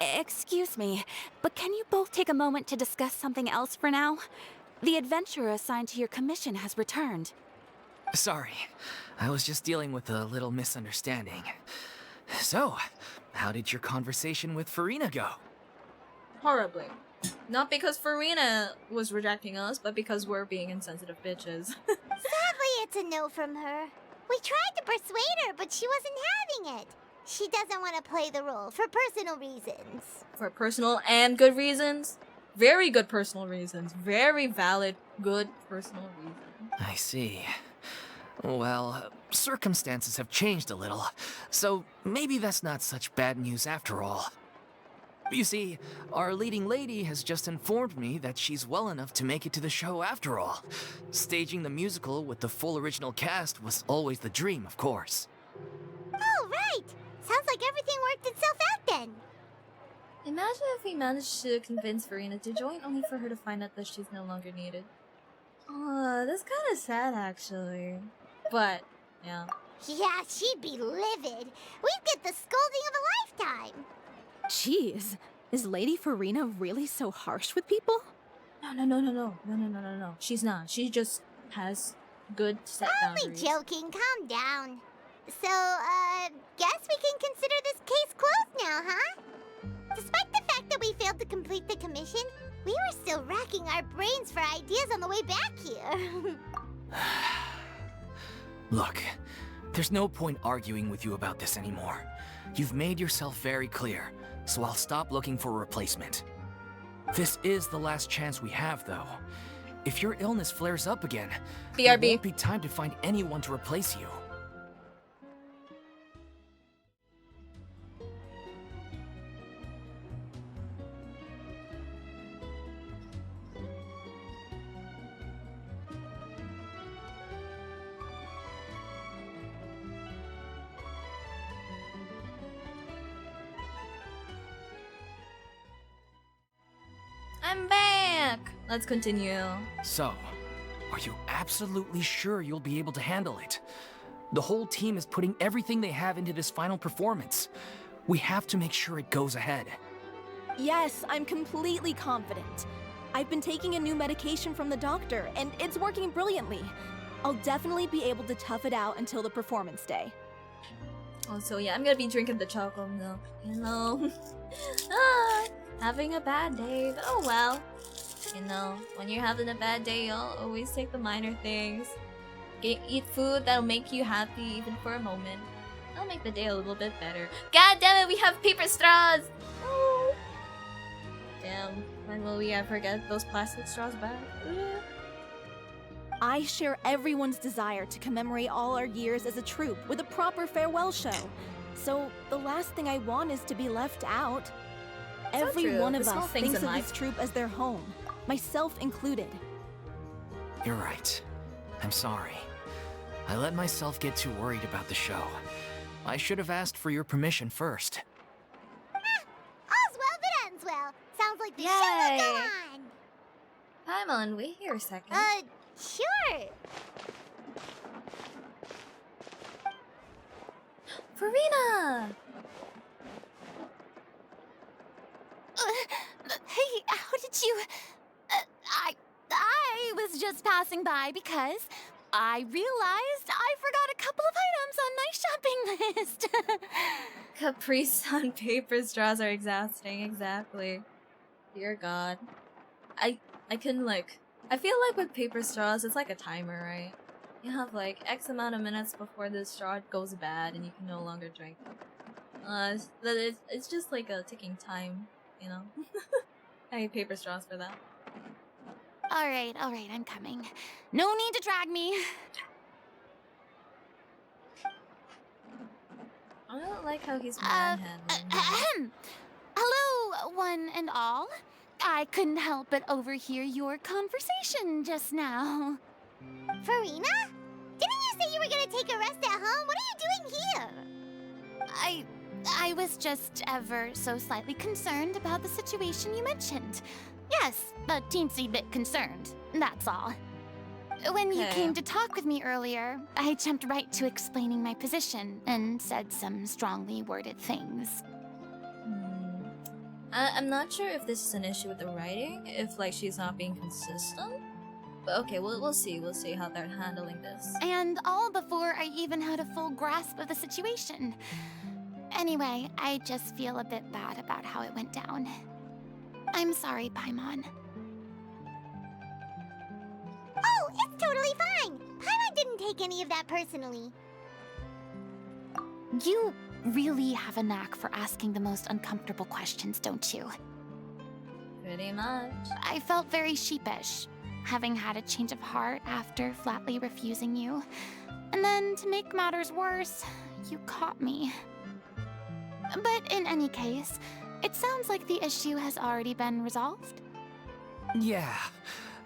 Excuse me, but can you both take a moment to discuss something else for now? The adventurer assigned to your commission has returned. Sorry, I was just dealing with a little misunderstanding. So, how did your conversation with Furina go? Horribly. Not because Furina was rejecting us, but because we're being insensitive bitches. Sadly, it's a no from her. We tried to persuade her, but she wasn't having it. She doesn't want to play the role for personal reasons. For personal and good reasons. Very good personal reasons. Very valid, good personal reasons. I see. Well, circumstances have changed a little, so maybe that's not such bad news after all. You see, our leading lady has just informed me that she's well enough to make it to the show after all. Staging the musical with the full original cast was always the dream, of course. Oh, right! Sounds like everything worked itself out then. Imagine if we managed to convince Furina to join only for her to find out that she's no longer needed. That's kind of sad, actually. But, yeah. Yeah, she'd be livid. We'd get the scolding of a lifetime. Jeez, is Lady Furina really so harsh with people? No. She's not. She just has good set Only boundaries. joking, calm down. So, guess we can consider this case closed now, huh? Despite the fact that we failed to complete the commission, we were still racking our brains for ideas on the way back here. Look, there's no point arguing with you about this anymore. You've made yourself very clear, so I'll stop looking for a replacement. This is the last chance we have, though. If your illness flares up again, there BRB. won't be time to find anyone to replace you. I'm back! Let's continue. So, Are you absolutely sure you'll be able to handle it? The whole team is putting everything they have into this final performance. We have to make sure it goes ahead. Yes, I'm completely confident. I've been taking a new medication from the doctor, and it's working brilliantly. I'll definitely be able to tough it out until the performance day. Oh, so yeah, I'm gonna be drinking the chocolate milk, you know? Having a bad day, but oh well. You know, when you're having a bad day, you'll always take the minor things. Eat food that'll make you happy even for a moment. That'll make the day a little bit better. God damn it, we have paper straws! Oh. Damn, when will we ever get those plastic straws back? I share everyone's desire to commemorate all our years as a troupe with a proper farewell show. So the last thing I want is to be left out. Every true. one The of small us things thinks in of life. this troupe as their home, myself included. You're right. I'm sorry. I let myself get too worried about the show. I should have asked for your permission first. All's well that ends well. Sounds like the show Yay. will go on. Paimon, wait here a second. Sure. Furina! Hey, how did you... I was just passing by because I realized I forgot a couple of items on my shopping list. Capri Sun paper straws are exhausting, exactly. Dear God. I couldn't like... I feel like with paper straws, it's like a timer, right? You have like X amount of minutes before the straw goes bad and you can no longer drink. It's just like a ticking time, you know? I hate paper straws for that. All right, I'm coming. No need to drag me. I don't like how he's manhandling me. Hello, one and all. I couldn't help but overhear your conversation just now. Furina? Didn't you say you were gonna take a rest at home? What are you doing here? I was just ever so slightly concerned about the situation you mentioned. Yes, a teensy bit concerned, that's all. When you Okay. came to talk with me earlier, I jumped right to explaining my position and said some strongly worded things. I'm not sure if this is an issue with the writing, if like she's not being consistent. But okay, we'll see how they're handling this. And all before I even had a full grasp of the situation. Anyway, I just feel a bit bad about how it went down. I'm sorry, Paimon. Oh, it's totally fine. Paimon didn't take any of that personally. You really have a knack for asking the most uncomfortable questions, don't you? Pretty much. I felt very sheepish, having had a change of heart after flatly refusing you. And then, to make matters worse, you caught me. But in any case, it sounds like the issue has already been resolved. Yeah.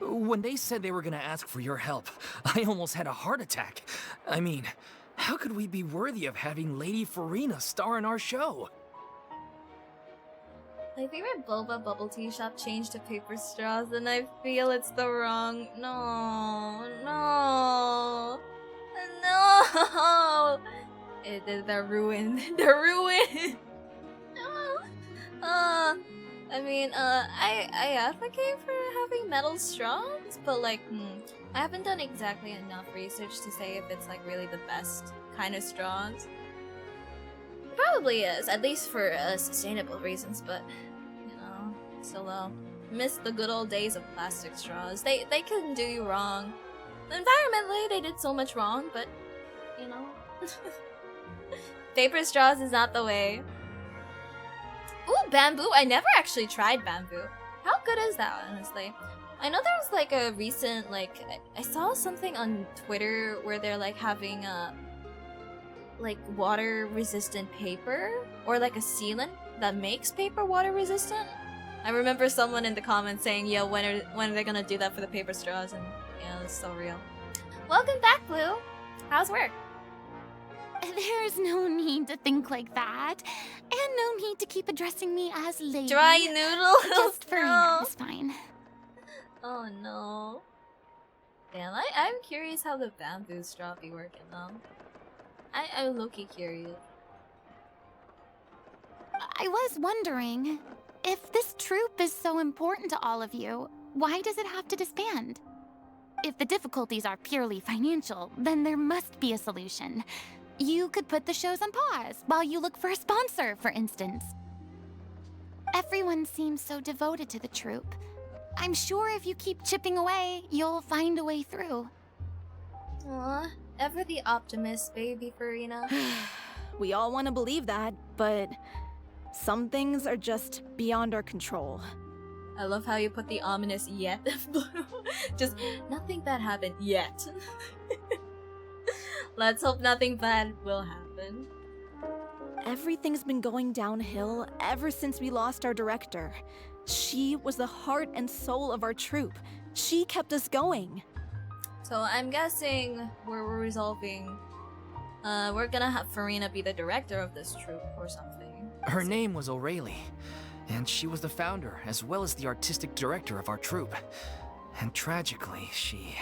When they said they were gonna ask for your help, I almost had a heart attack. I mean, how could we be worthy of having Lady Furina star in our show? My favorite boba bubble tea shop changed to paper straws, and I feel it's the wrong. No. They're ruined. They're ruined. No. I advocate for having metal straws, but like, I haven't done exactly enough research to say if it's like really the best kind of straws. It probably is, at least for sustainable reasons, but you know, still miss the good old days of plastic straws. They couldn't do you wrong. Environmentally, they did so much wrong, but you know, paper straws is not the way. Ooh, bamboo! I never actually tried bamboo. How good is that, honestly? I know there was like a recent, like, I saw something on Twitter where they're like having like water resistant paper, or like a sealant that makes paper water resistant. I remember someone in the comments saying, "Yo, when are they gonna do that for the paper straws?" And yeah, it's so real. Welcome back, Blue. How's work? There's no need to think like that, and no need to keep addressing me as lady. Dry noodles. Just Furina No. is fine. Oh no. Damn, I'm curious how the bamboo straw be working though. I'm low-key curious. I was wondering, if this troupe is so important to all of you, why does it have to disband? If the difficulties are purely financial, then there must be a solution. You could put the shows on pause while you look for a sponsor, for instance. Everyone seems so devoted to the troupe. I'm sure if you keep chipping away, you'll find a way through. Aw, ever the optimist, baby Furina. We all want to believe that, but some things are just beyond our control. I love how you put the ominous yet. Just nothing bad happened yet. Let's hope nothing bad will happen. Everything's been going downhill ever since we lost our director. She was the heart and soul of our troupe. She kept us going. So I'm guessing we're resolving. We're gonna have Furina be the director of this troupe or something. Her name was O'Reilly, and she was the founder as well as the artistic director of our troupe. And tragically, she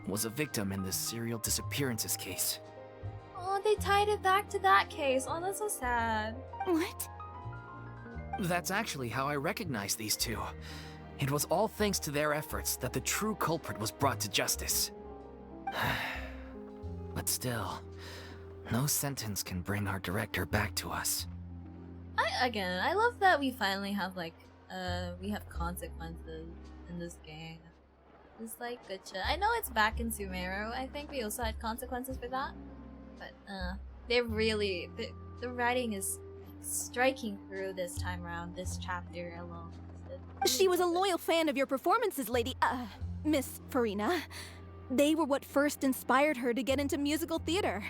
was a victim in this serial disappearances case. Oh, they tied it back to that case. Oh, that's so sad. What? That's actually how I recognized these two. It was all thanks to their efforts that the true culprit was brought to justice. But still, no sentence can bring our director back to us. I love that we finally have we have consequences in this game. It's like good shit. I know it's back in Sumeru. I think we also had consequences for that. But they really the writing is striking through this time around, this chapter alone. She was a loyal fan of your performances, Miss Furina. They were what first inspired her to get into musical theater.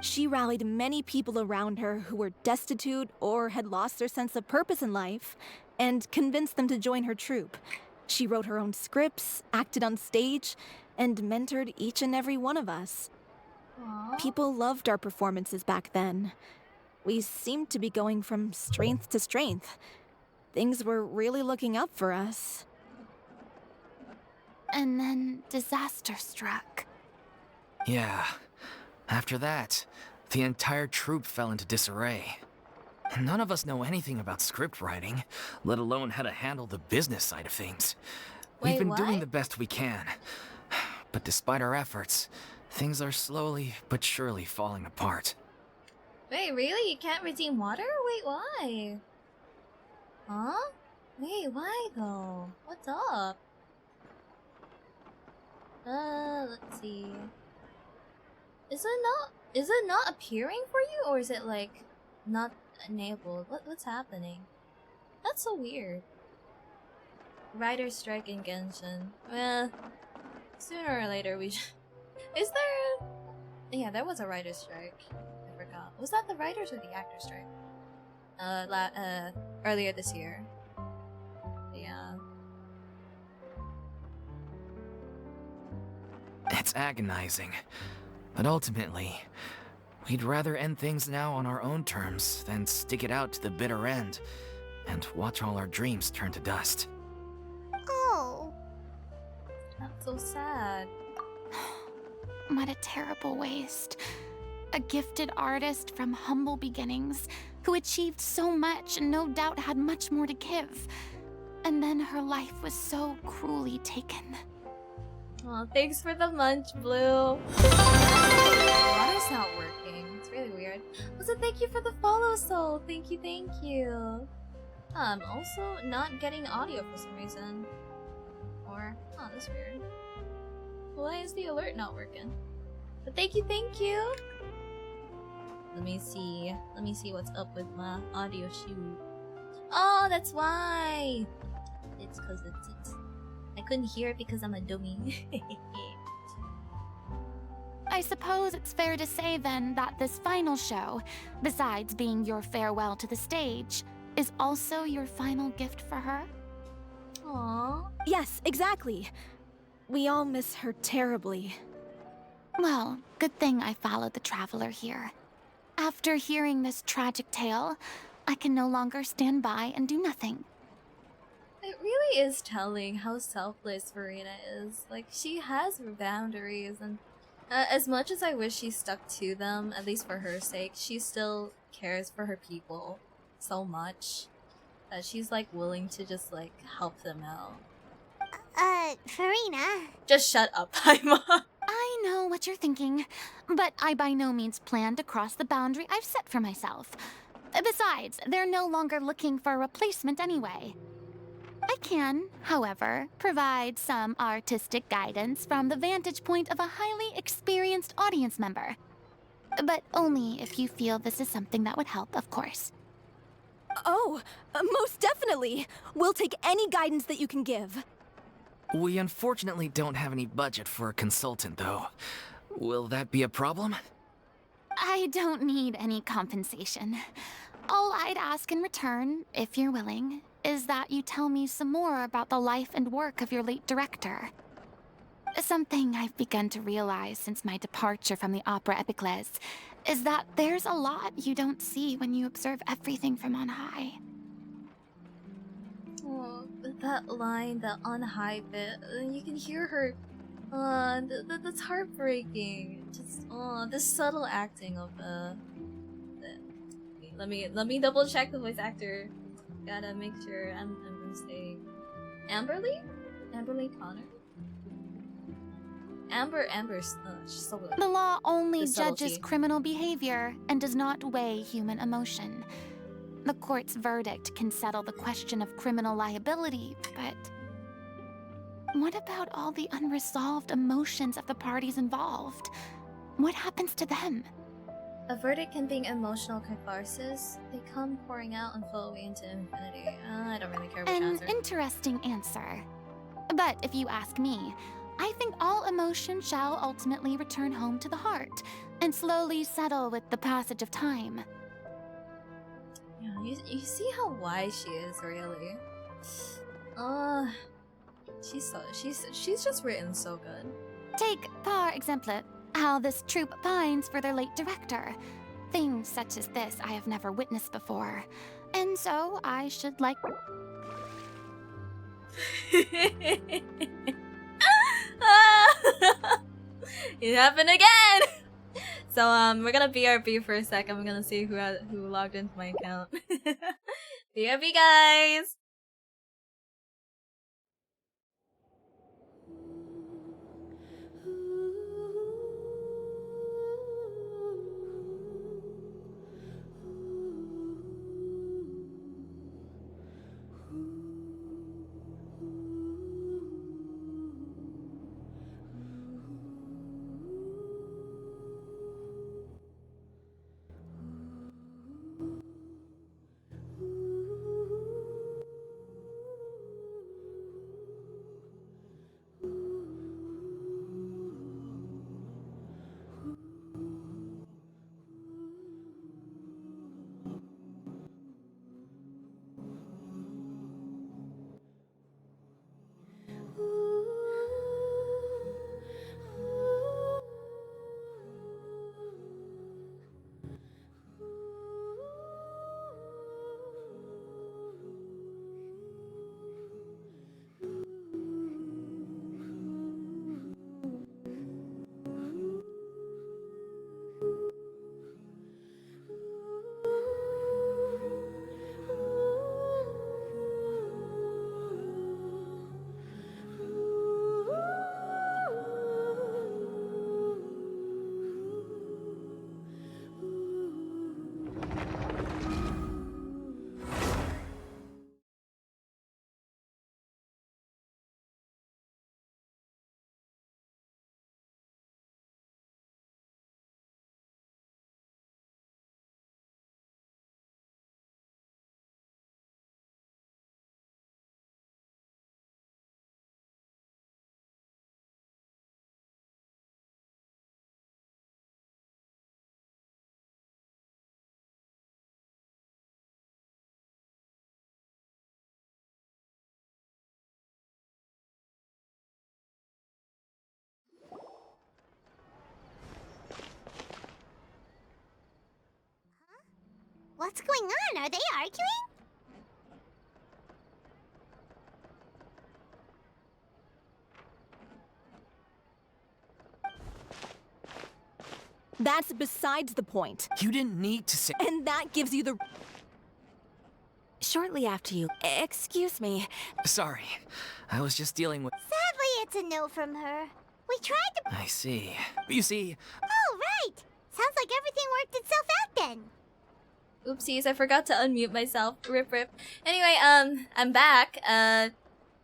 She rallied many people around her who were destitute or had lost their sense of purpose in life, and convinced them to join her troupe. She wrote her own scripts, acted on stage, and mentored each and every one of us. Aww. People loved our performances back then. We seemed to be going from strength to strength. Things were really looking up for us. And then disaster struck. Yeah. After that, the entire troupe fell into disarray. None of us know anything about script writing, let alone how to handle the business side of things. We've Wait, been what? doing the best we can. But despite our efforts, things are slowly but surely falling apart. Wait, really? You can't redeem water? Wait, why? Huh? Wait, why though? What's up? Let's see. Is it not appearing for you, or is it like not enabled? What's happening? That's so weird. Writer's strike in Genshin. Well, sooner or later we should... Is there... Yeah, there was a writer's strike. I forgot. Was that the writers or the actor's strike? Earlier this year. Yeah. It's agonizing. But ultimately, we'd rather end things now on our own terms than stick it out to the bitter end and watch all our dreams turn to dust. Oh. That's so sad. What a terrible waste. A gifted artist from humble beginnings who achieved so much and no doubt had much more to give. And then her life was so cruelly taken. Oh, thanks for the munch, Blue. Water's not working. It's really weird. Also, thank you for the follow, Soul. Thank you, thank you. I'm also not getting audio for some reason. Or, oh, that's weird. Why is the alert not working? But thank you, thank you. Let me see what's up with my audio shoot. Oh, that's why. It's because it's I couldn't hear it because I'm a dummy. I suppose it's fair to say then that this final show, besides being your farewell to the stage, is also your final gift for her? Aww. Yes, exactly. We all miss her terribly. Well, good thing I followed the traveler here. After hearing this tragic tale, I can no longer stand by and do nothing. It really is telling how selfless Furina is. Like, she has her boundaries, and as much as I wish she stuck to them, at least for her sake, she still cares for her people so much that she's like willing to just like help them out. Furina. Just shut up, Paimon. I know what you're thinking, but I by no means plan to cross the boundary I've set for myself. Besides, they're no longer looking for a replacement anyway. I can, however, provide some artistic guidance from the vantage point of a highly experienced audience member. But only if you feel this is something that would help, of course. Oh, most definitely. We'll take any guidance that you can give. We unfortunately don't have any budget for a consultant, though. Will that be a problem? I don't need any compensation. All I'd ask in return, if you're willing, is that you tell me some more about the life and work of your late director. Something I've begun to realize since my departure from the Opera Epiclese is that there's a lot you don't see when you observe everything from on high. Oh, that line, that on high bit, you can hear her. That's heartbreaking. Just, the subtle acting of Let me double check the voice actor. Gotta make sure I'm saying Amberly Connor. Amber's she's so good. The law only The judges subtlety. criminal behavior and does not weigh human emotion. The court's verdict can settle the question of criminal liability, but what about all the unresolved emotions of the parties involved? What happens to them? A verdict can be emotional catharsis. They come pouring out and flow away into infinity. I don't really care which An answer. interesting answer. But if you ask me, I think all emotion shall ultimately return home to the heart and slowly settle with the passage of time. Yeah, you see how wise she is, really. She's just written so good. Take, par exemple, how this troupe pines for their late director. Things such as this I have never witnessed before. And so I should like... It happened again! So, we're gonna BRB for a second. I'm gonna see who logged into my account. BRB, guys! What's going on? Are they arguing? That's besides the point. You didn't need to say. And that gives you the... Shortly after you... Excuse me. Sorry. I was just dealing with. Sadly, it's a no from her. We tried to... I see. You see, Oh, right! Sounds like everything worked itself out then. Oopsies, I forgot to unmute myself. Rip rip. Anyway, I'm back.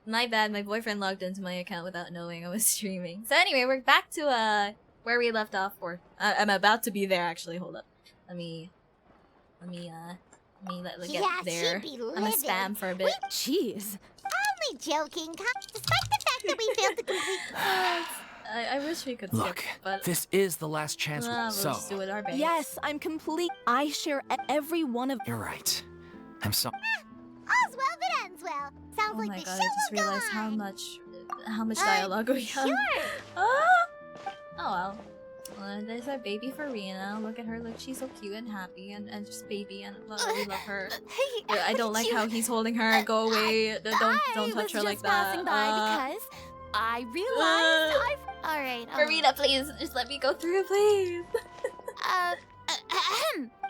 My bad, my boyfriend logged into my account without knowing I was streaming. So anyway, we're back to, where we left off, or I'm about to be there, actually. Hold up. Let me get there. she'd be I'm gonna livid. spam for a bit. Jeez. Only joking, despite the fact that we failed to complete... I wish we could look, skip, but this is the last chance. we'll So, just do it our base. Yes, I'm complete. I share every one of... you're right. I'm sorry. All's well that ends well. Sounds Oh like my the god, show I just will go realized how on. much dialogue we have. Sure. Oh well. There's our baby Furina. Look at her, look, she's so cute and happy and just baby, and we love her. Hey, I don't like how he's holding her. Go away. Don't touch her like that. Passing by because I realized I've... Alright, Furina, please, just let me go through, please.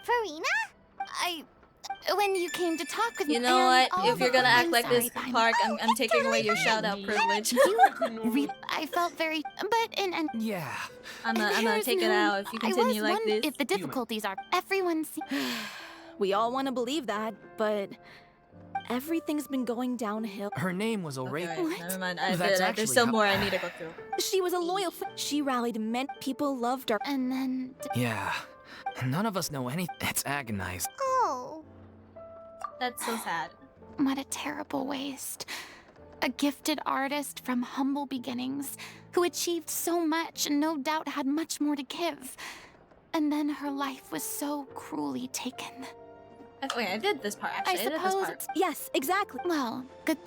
Farina? When you came to talk with me, You know what? and all If you're the- gonna act I'm like sorry, this, but Park, I'm taking away your fine. shout out privilege. I felt very... But in... Yeah. I'm gonna There's take it no- out if you continue I was like this. if the difficulties are... Everyone We all want to believe that, but... Everything's been going downhill. Her name was Okay, O'Reilly. alright, never mind. That's There's actually still how- more I need to go through. She was a loyal She rallied many people loved her. And then... Yeah. None of us know anything. It's agonizing. Oh. That's so sad. What a terrible waste. A gifted artist from humble beginnings, who achieved so much and no doubt had much more to give. And then her life was so cruelly taken. Wait, I did this part actually. I did this suppose part. it's... Yes, exactly. Well, good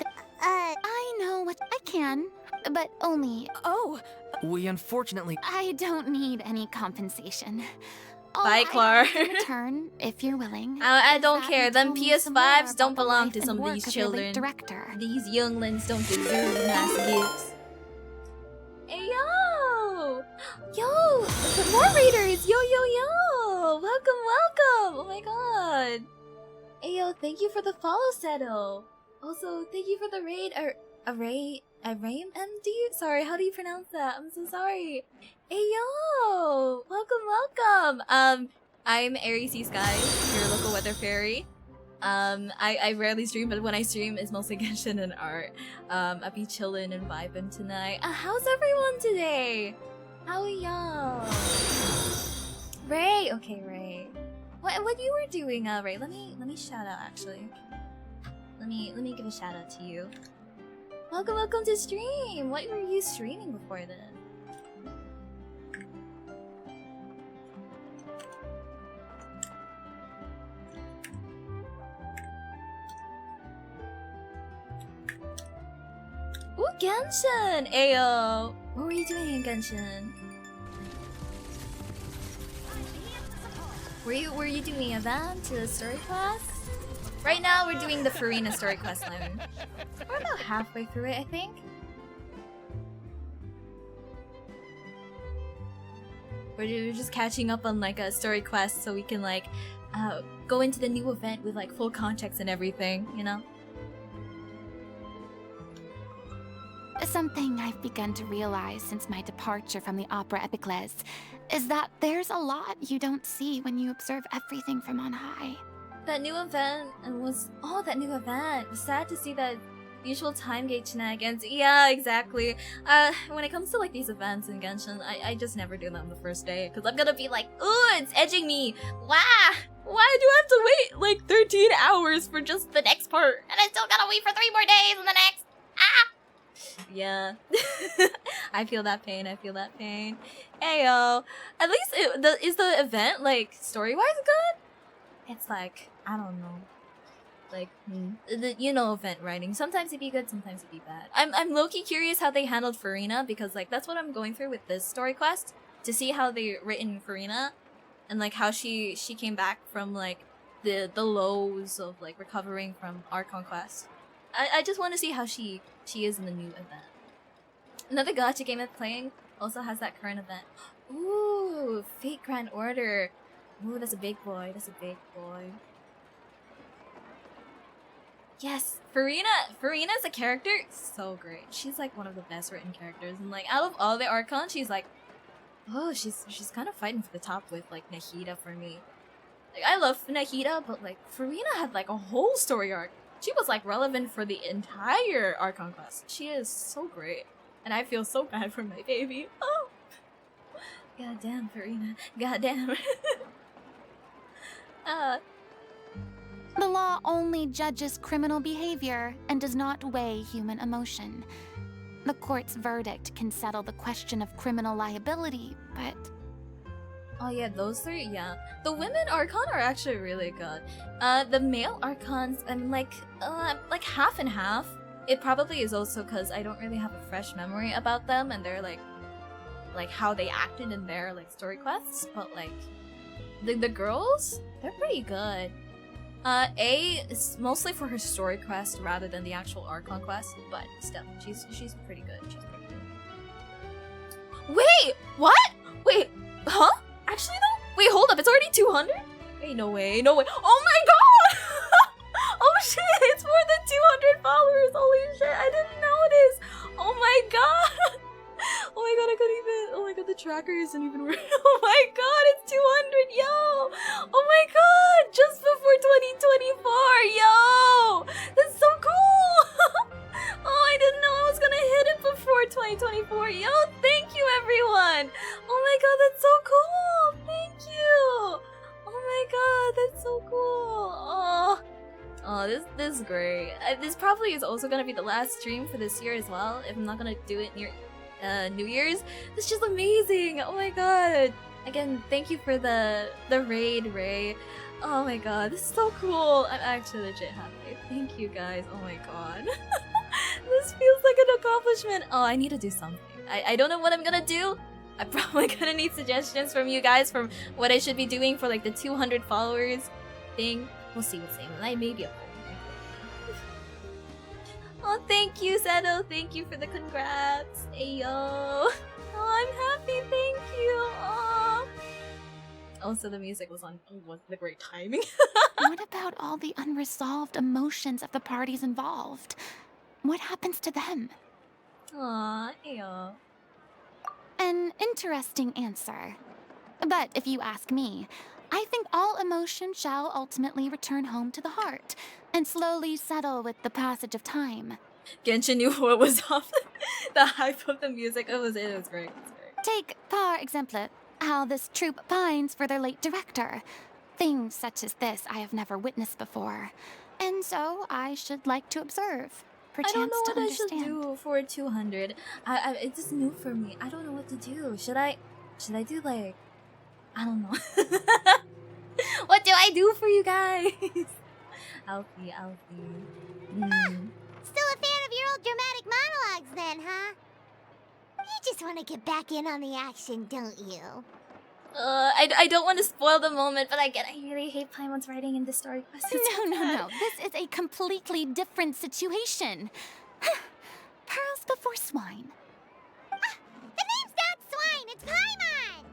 I know what I can, but only... Oh, We unfortunately. I don't need any compensation. All Bye, I Clar. ask in return, if you're willing. I is don't that care. you Them tell me some more PS5s about don't the belong life to and some of work these your late children. Director. These younglings don't deserve nice gifts. Hey yo! Yo! Some more raiders! Yo yo yo! Welcome, welcome! Oh my god! Hey yo, thank you for the follow, Seto! Also, thank you for the raid, Array MD? Sorry, how do you pronounce that? I'm so sorry. Hey yo! Welcome, welcome! I'm Aries Sea Sky, your local weather fairy. I rarely stream, but when I stream, it's mostly Genshin and art. I'll be chillin' and vibing tonight. How's everyone today? How are y'all? Ray! Okay, Ray. What you were doing, Ray? Let me shout out, actually. Let me give a shout out to you. Welcome to stream! What were you streaming before then? Ooh, Genshin! Ayo! What were you doing in Genshin? Were you doing a van to the story quest? Right now we're doing the Furina Story Quest line. We're about halfway through it, I think. We're just catching up on like a story quest so we can like go into the new event with like full context and everything, you know? Something I've begun to realize since my departure from the Opera Epicles is that there's a lot you don't see when you observe everything from on high. That new event was... Oh, that new event. It's sad to see that usual time gate shenanigans. Yeah, exactly. When it comes to like these events in Genshin, I just never do them the first day. Because I'm gonna be like, ooh, it's edging me. Why? Why do I have to wait like 13 hours for just the next part? And I still gotta wait for 3 more days and the next... Ah! Yeah. I feel that pain, Heyo. At least is the event like story-wise good? It's like, I don't know. Like, you know, event writing. Sometimes it'd be good, sometimes it'd be bad. I'm low-key curious how they handled Furina, because like that's what I'm going through with this story quest. To see how they written Furina and like how she came back from like the lows of like recovering from our conquest. I just want to see how she is in the new event. Another gacha game I'm playing also has that current event. Ooh, Fate Grand Order. Ooh, that's a big boy. That's a big boy. Yes, Furina as a character, so great. She's like one of the best written characters, and like out of all the Archons, she's like, oh, she's kind of fighting for the top with like Nahida for me. Like I love Nahida, but like Furina had like a whole story arc. She was like relevant for the entire Archon class. She is so great, and I feel so bad for my baby. Oh, goddamn Furina, goddamn. The law only judges criminal behavior and does not weigh human emotion. The court's verdict can settle the question of criminal liability, but... Oh yeah, those three, yeah. The women Archon are actually really good. The male Archons, I'm like half and half. It probably is also because I don't really have a fresh memory about them and they're like how they acted in their like story quests, but like the girls, they're pretty good. A is mostly for her story quest rather than the actual Archon quest, but still, she's pretty good. She's pretty good. Wait, what? Wait, huh? Actually though? Wait, hold up, it's already 200? Wait, no way, no way. Oh my god! Oh shit, it's more than 200 followers. Holy shit, I didn't notice. Oh my god. Oh my god, I couldn't even. Oh my god, the tracker isn't even real. Oh my god, it's 200, yo! Oh my god, just before 2024, yo! That's so cool! Oh, I didn't know I was gonna hit it before 2024. Yo, thank you, everyone! Oh my god, that's so cool! Thank you! Oh my god, that's so cool! Oh, this is great. This probably is also gonna be the last stream for this year as well. If I'm not gonna do it near New Year's. It's just amazing. Oh my god. Again, thank you for the raid, Ray. Oh my god, this is so cool. I'm actually legit happy. Thank you guys. Oh my god. This feels like an accomplishment. Oh, I need to do something. I don't know what I'm gonna do. I'm probably gonna need suggestions from you guys from what I should be doing for like the 200 followers thing. We'll see what's name. I may be a poll. Oh, thank you, Seto. Thank you for the congrats. Ayo. Oh, I'm happy. Thank you. Oh. Also, the music was the great timing. What about all the unresolved emotions of the parties involved? What happens to them? Aw, ayo. An interesting answer. But if you ask me, I think all emotion shall ultimately return home to the heart and slowly settle with the passage of time. Genshin knew what was off. The hype of the music, it was great. Take, par exemple, how this troupe pines for their late director. Things such as this I have never witnessed before. And so I should like to observe. I don't know what I understand. should do for 200. It's just new for me. I don't know what to do. Should I do like, I don't know. What do I do for you guys? Alfie. Still a fan of your old dramatic monologues then, huh? You just want to get back in on the action, don't you? I don't want to spoil the moment, but I really hate Paimon's writing in the story quest. No. This is a completely different situation. Pearls before swine. The name's not Swine, it's Paimon!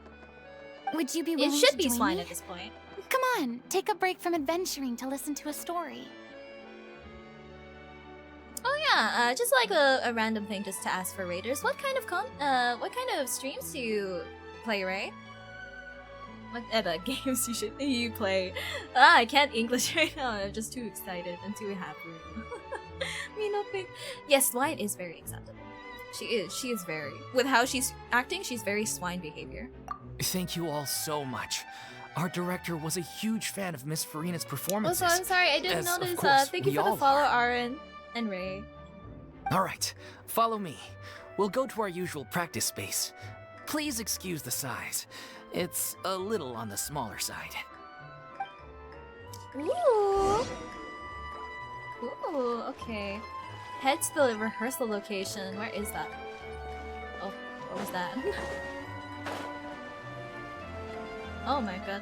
Would you be willing It should to be join swine me? at this point. Come on, take a break from adventuring to listen to a story. Oh yeah, just like a random thing just to ask for raiders. What kind of streams do you play, Ray? What games you play? I can't English right now. I'm just too excited and too happy. Me nothing. Yes, swine is very acceptable. She is very, with how she's acting, she's very swine behavior. Thank you all so much. Our director was a huge fan of Miss Furina's performances. Also, I'm sorry, I didn't As, of notice. course, Thank you we for the all follow, are. Aaron and Ray. Alright, follow me. We'll go to our usual practice space. Please excuse the size. It's a little on the smaller side. Ooh. Ooh, okay. Head to the rehearsal location. Where is that? Oh, what was that? Oh my god.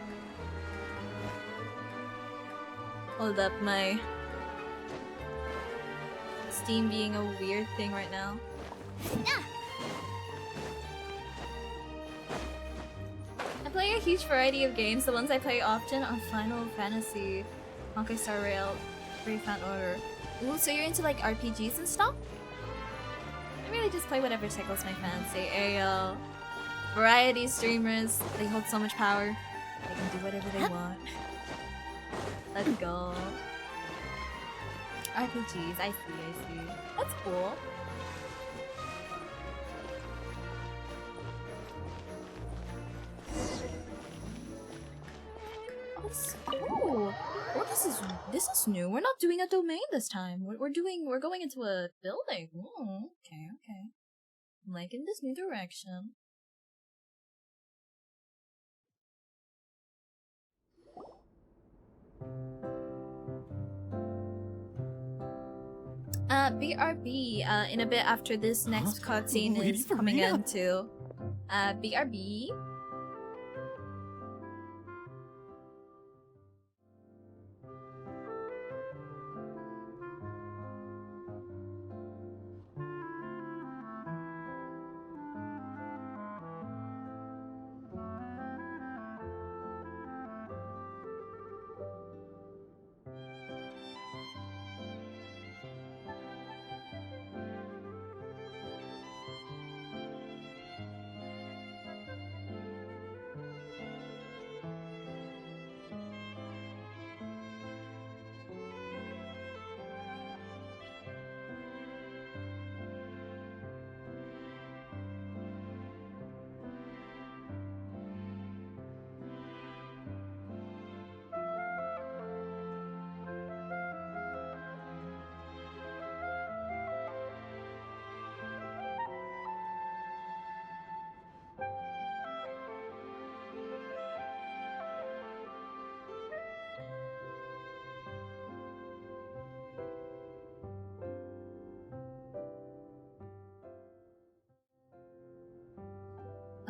Hold up, my Steam being a weird thing right now. play a huge variety of games. The ones I play often are Final Fantasy, Honkai Star Rail, Brave Fan Order. Ooh, so you're into like RPGs and stuff? I really just play whatever tickles my fancy. AL, variety streamers, they hold so much power. They can do whatever they want. Let's go. RPGs, I see. That's cool. Oh, this is new. We're not doing a domain this time. We're going into a building. Ooh, okay. I'm liking this new direction. BRB, in a bit after this next cutscene is coming into. BRB.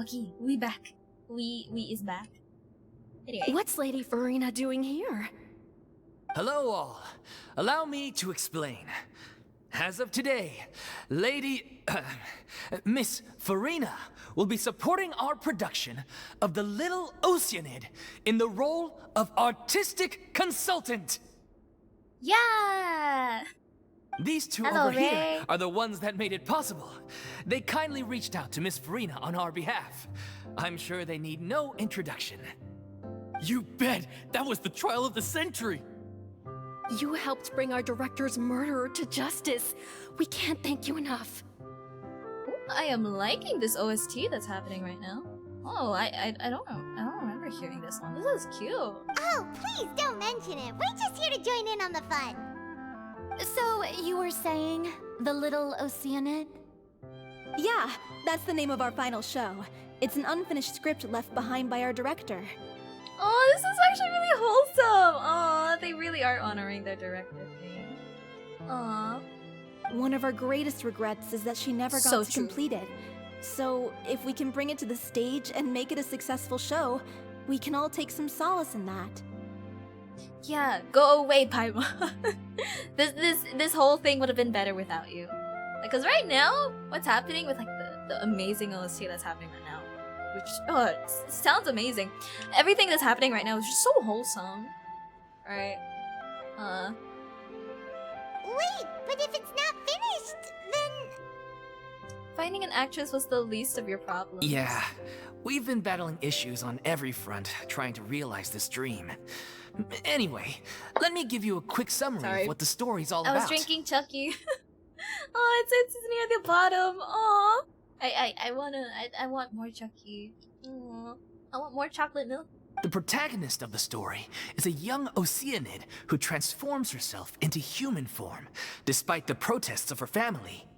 Okay, we back. We is back. Anyway. What's Lady Furina doing here? Hello all. Allow me to explain. As of today, Miss Furina will be supporting our production of The Little Oceanid in the role of artistic consultant. Yeah! These two Hello, over Ray. here are the ones that made it possible. They kindly reached out to Miss Furina on our behalf. I'm sure they need no introduction. You bet! That was the trial of the century! You helped bring our director's murderer to justice. We can't thank you enough. Ooh, I am liking this OST that's happening right now. Oh, I don't know. I don't remember hearing this one. This is cute. Oh, please don't mention it. We're just here to join in on the fun. So, you were saying The Little Oceanid? Yeah, that's the name of our final show. It's an unfinished script left behind by our director. Oh, this is actually really wholesome. Aw, they really are honoring their director thing. Aw. One of our greatest regrets is that she never got So to true. complete it. So, if we can bring it to the stage and make it a successful show, we can all take some solace in that. Yeah, go away, Paimon. this whole thing would have been better without you. Because right now, what's happening with like the amazing OST that's happening right now, which it sounds amazing. Everything that's happening right now is just so wholesome, right? Wait, but if it's not finished, then... Finding an actress was the least of your problems. Yeah, we've been battling issues on every front trying to realize this dream. Anyway, let me give you a quick summary Sorry. of what the story's all I about. was drinking Chucky. Oh, it's near the bottom. Aw. I want more Chucky. Aw. I want more chocolate milk. The protagonist of the story is a young Oceanid who transforms herself into human form, despite the protests of her family.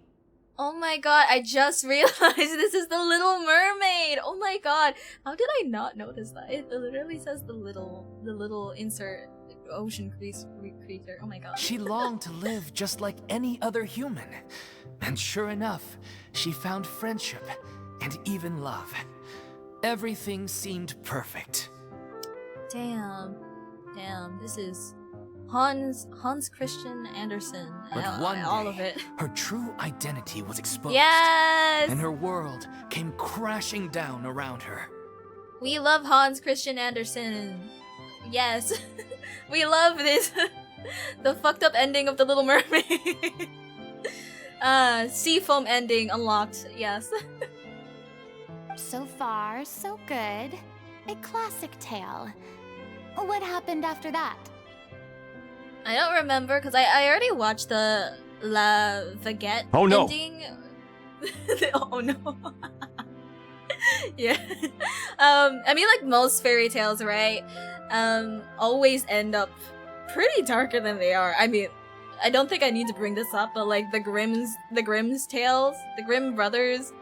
Oh my god, I just realized this is the Little Mermaid! Oh my god, how did I not notice that? It literally says the little insert ocean creature. Oh my god. She longed to live just like any other human. And sure enough, she found friendship and even love. Everything seemed perfect. Damn, this is Hans Christian Andersen. But one all day, of it. her true identity was exposed. Yes! And her world came crashing down around her. We love Hans Christian Andersen. Yes. We love this. The fucked up ending of The Little Mermaid. Seafoam ending unlocked. Yes. So far, so good. A classic tale. What happened after that? I don't remember because I already watched the La Baguette ending. Oh no. Yeah. I mean, like most fairy tales, right? Always end up pretty darker than they are. I mean, I don't think I need to bring this up, but like the Grimm's tales, the Grimm brothers,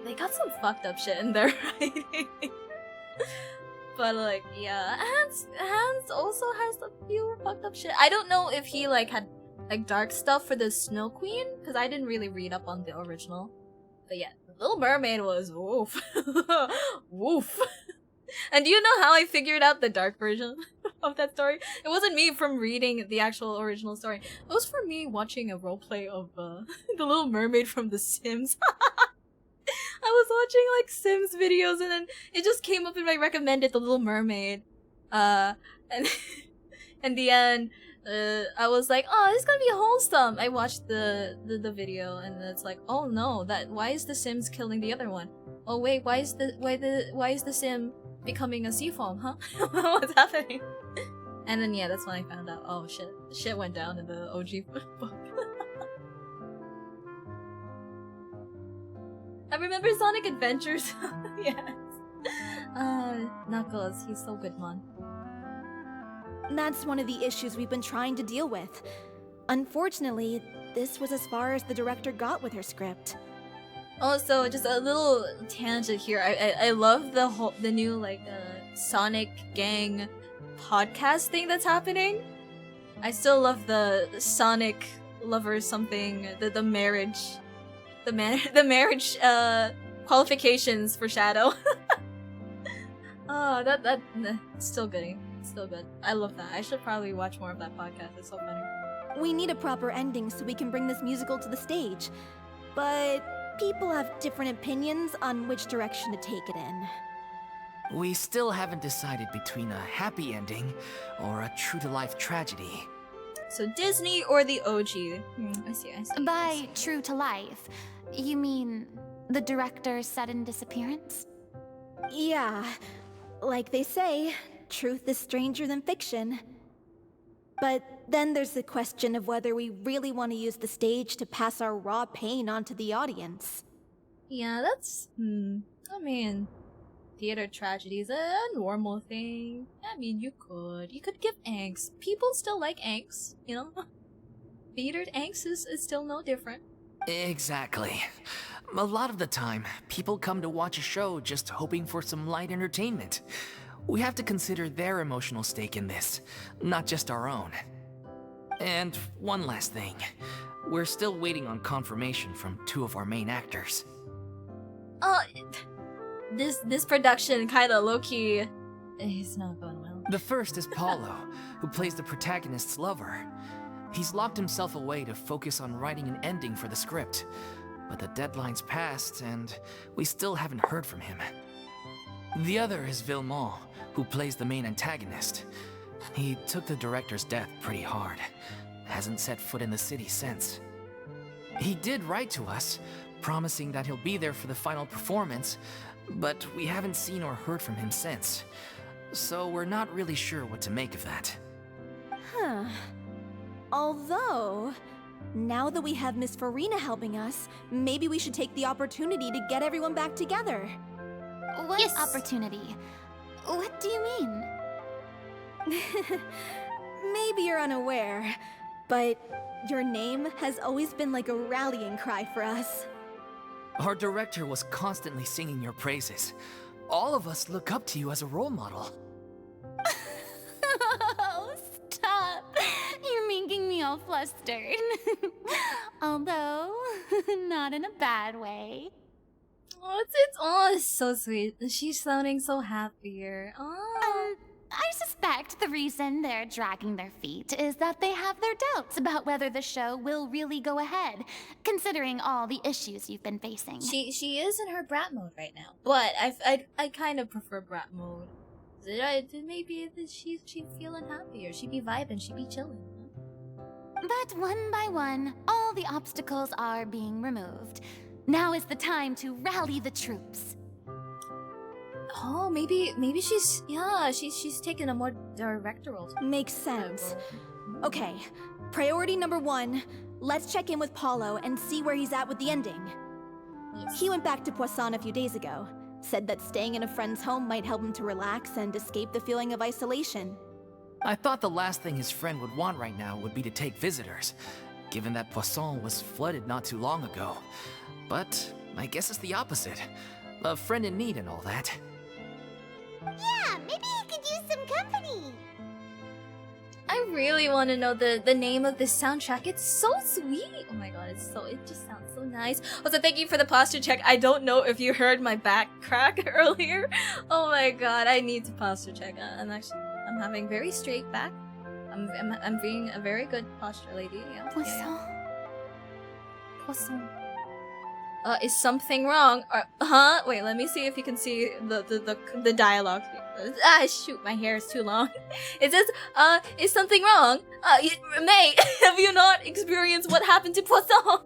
they got some fucked up shit in their writing. But like, yeah, Hans also has a few fucked up shit. I don't know if he like had like dark stuff for the Snow Queen, because I didn't really read up on the original. But yeah, The Little Mermaid was woof. Woof. And do you know how I figured out the dark version of that story? It wasn't me from reading the actual original story. It was for me watching a roleplay of The Little Mermaid from The Sims. I was watching like Sims videos and then it just came up in my recommended The Little Mermaid. And in the end, I was like, oh, this is gonna be wholesome. I watched the video and it's like, oh no, why is the Sims killing the other one? Oh wait, why is the Sim becoming a seafoam, huh? What's happening? And then yeah, that's when I found out, oh shit went down in the OG book. I remember Sonic Adventures. Yes. Knuckles, he's so good, man. That's one of the issues we've been trying to deal with. Unfortunately, this was as far as the director got with her script. Also, just a little tangent here. I love the new like Sonic Gang podcast thing that's happening. I still love the Sonic Lovers something, the marriage. The marriage qualifications for Shadow. Oh, that still good. Still good. I love that. I should probably watch more of that podcast. It's so funny. We need a proper ending so we can bring this musical to the stage. But people have different opinions on which direction to take it in. We still haven't decided between a happy ending or a true-to-life tragedy. So Disney or the OG? I see. By true to life, you mean the director's sudden disappearance? Yeah. Like they say, truth is stranger than fiction. But then there's the question of whether we really want to use the stage to pass our raw pain onto the audience. Yeah, that's... I mean... Theater tragedy is a normal thing. I mean, you could give angst. People still like angst, you know? Theater angst is still no different. Exactly. A lot of the time, people come to watch a show just hoping for some light entertainment. We have to consider their emotional stake in this, not just our own. And one last thing. We're still waiting on confirmation from 2 of our main actors. This production kinda low-key is not going well. The first is Paulo, who plays the protagonist's lover. He's locked himself away to focus on writing an ending for the script, but the deadline's passed and we still haven't heard from him. The other is Villemont, who plays the main antagonist. He took the director's death pretty hard. Hasn't set foot in the city since. He did write to us, promising that he'll be there for the final performance, but we haven't seen or heard from him since. So we're not really sure what to make of that. Huh. Although, now that we have Miss Furina helping us, maybe we should take the opportunity to get everyone back together. What opportunity? What do you mean? Maybe you're unaware, but your name has always been like a rallying cry for us. Our director was constantly singing your praises. All of us look up to you as a role model. Oh, stop! You're making me all flustered. Although, not in a bad way. It's so sweet. She's sounding so happier. Oh. I suspect suspect the reason they're dragging their feet is that they have their doubts about whether the show will really go ahead, considering all the issues you've been facing. She is in her brat mode right now, but I kind of prefer brat mode. Maybe she's feeling happier. She be vibing. She be chilling. But one by one, all the obstacles are being removed. Now is the time to rally the troops. Oh, maybe she's taken a more directorial. Makes sense. Okay, priority number 1. Let's check in with Paulo and see where he's at with the ending. Yes. He went back to Poisson a few days ago. Said that staying in a friend's home might help him to relax and escape the feeling of isolation. I thought the last thing his friend would want right now would be to take visitors, given that Poisson was flooded not too long ago. But I guess it's the opposite. A friend in need and all that. Yeah, maybe he could use some company. I really want to know the name of this soundtrack. It's so sweet. Oh my god, it just sounds so nice. Also, thank you for the posture check. I don't know if you heard my back crack earlier. Oh my god, I need to posture check. I'm having very straight back. I'm being a very good posture lady. Yeah. Poisson. Poisson. Is something wrong? Huh? Wait, let me see if you can see the dialogue. Shoot, my hair is too long. It says, is something wrong? Mate, have you not experienced what happened to Poisson? Traveler,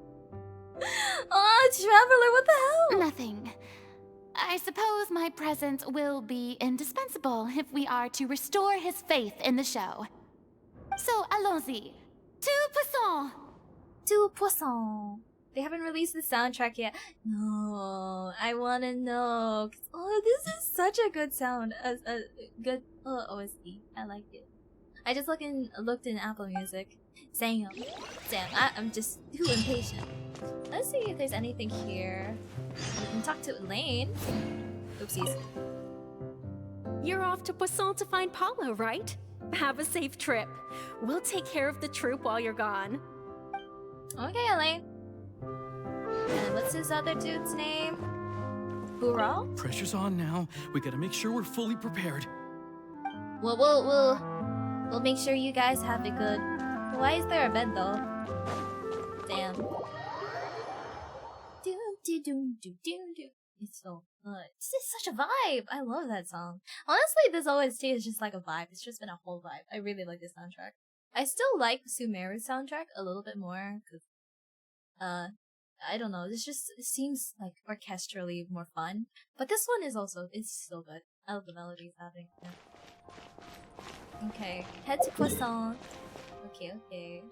what the hell? Nothing. I suppose my presence will be indispensable if we are to restore his faith in the show. So, allons-y. To Poisson! To Poisson. They haven't released the soundtrack yet. No, I wanna know. Oh, this is such a good sound. A good OST. I like it. I just looked in Apple Music. Damn, I'm just too impatient. Let's see if there's anything here. We can talk to Elaine. Oopsies. You're off to Poisson to find Paulo, right? Have a safe trip. We'll take care of the troop while you're gone. Okay, Elaine. And what's this other dude's name? Hoorah? Pressure's on now. We gotta make sure we're fully prepared. We'll make sure you guys have it good. Why is there a bed though? Damn. It's so good. It's just such a vibe. I love that song. Honestly, this OST is just like a vibe. It's just been a whole vibe. I really like this soundtrack. I still like Sumeru's soundtrack a little bit more because, I don't know. It seems like orchestrally more fun. But this one is it's still good. I love the melodies happening. Yeah. Okay, head to Poisson. Okay.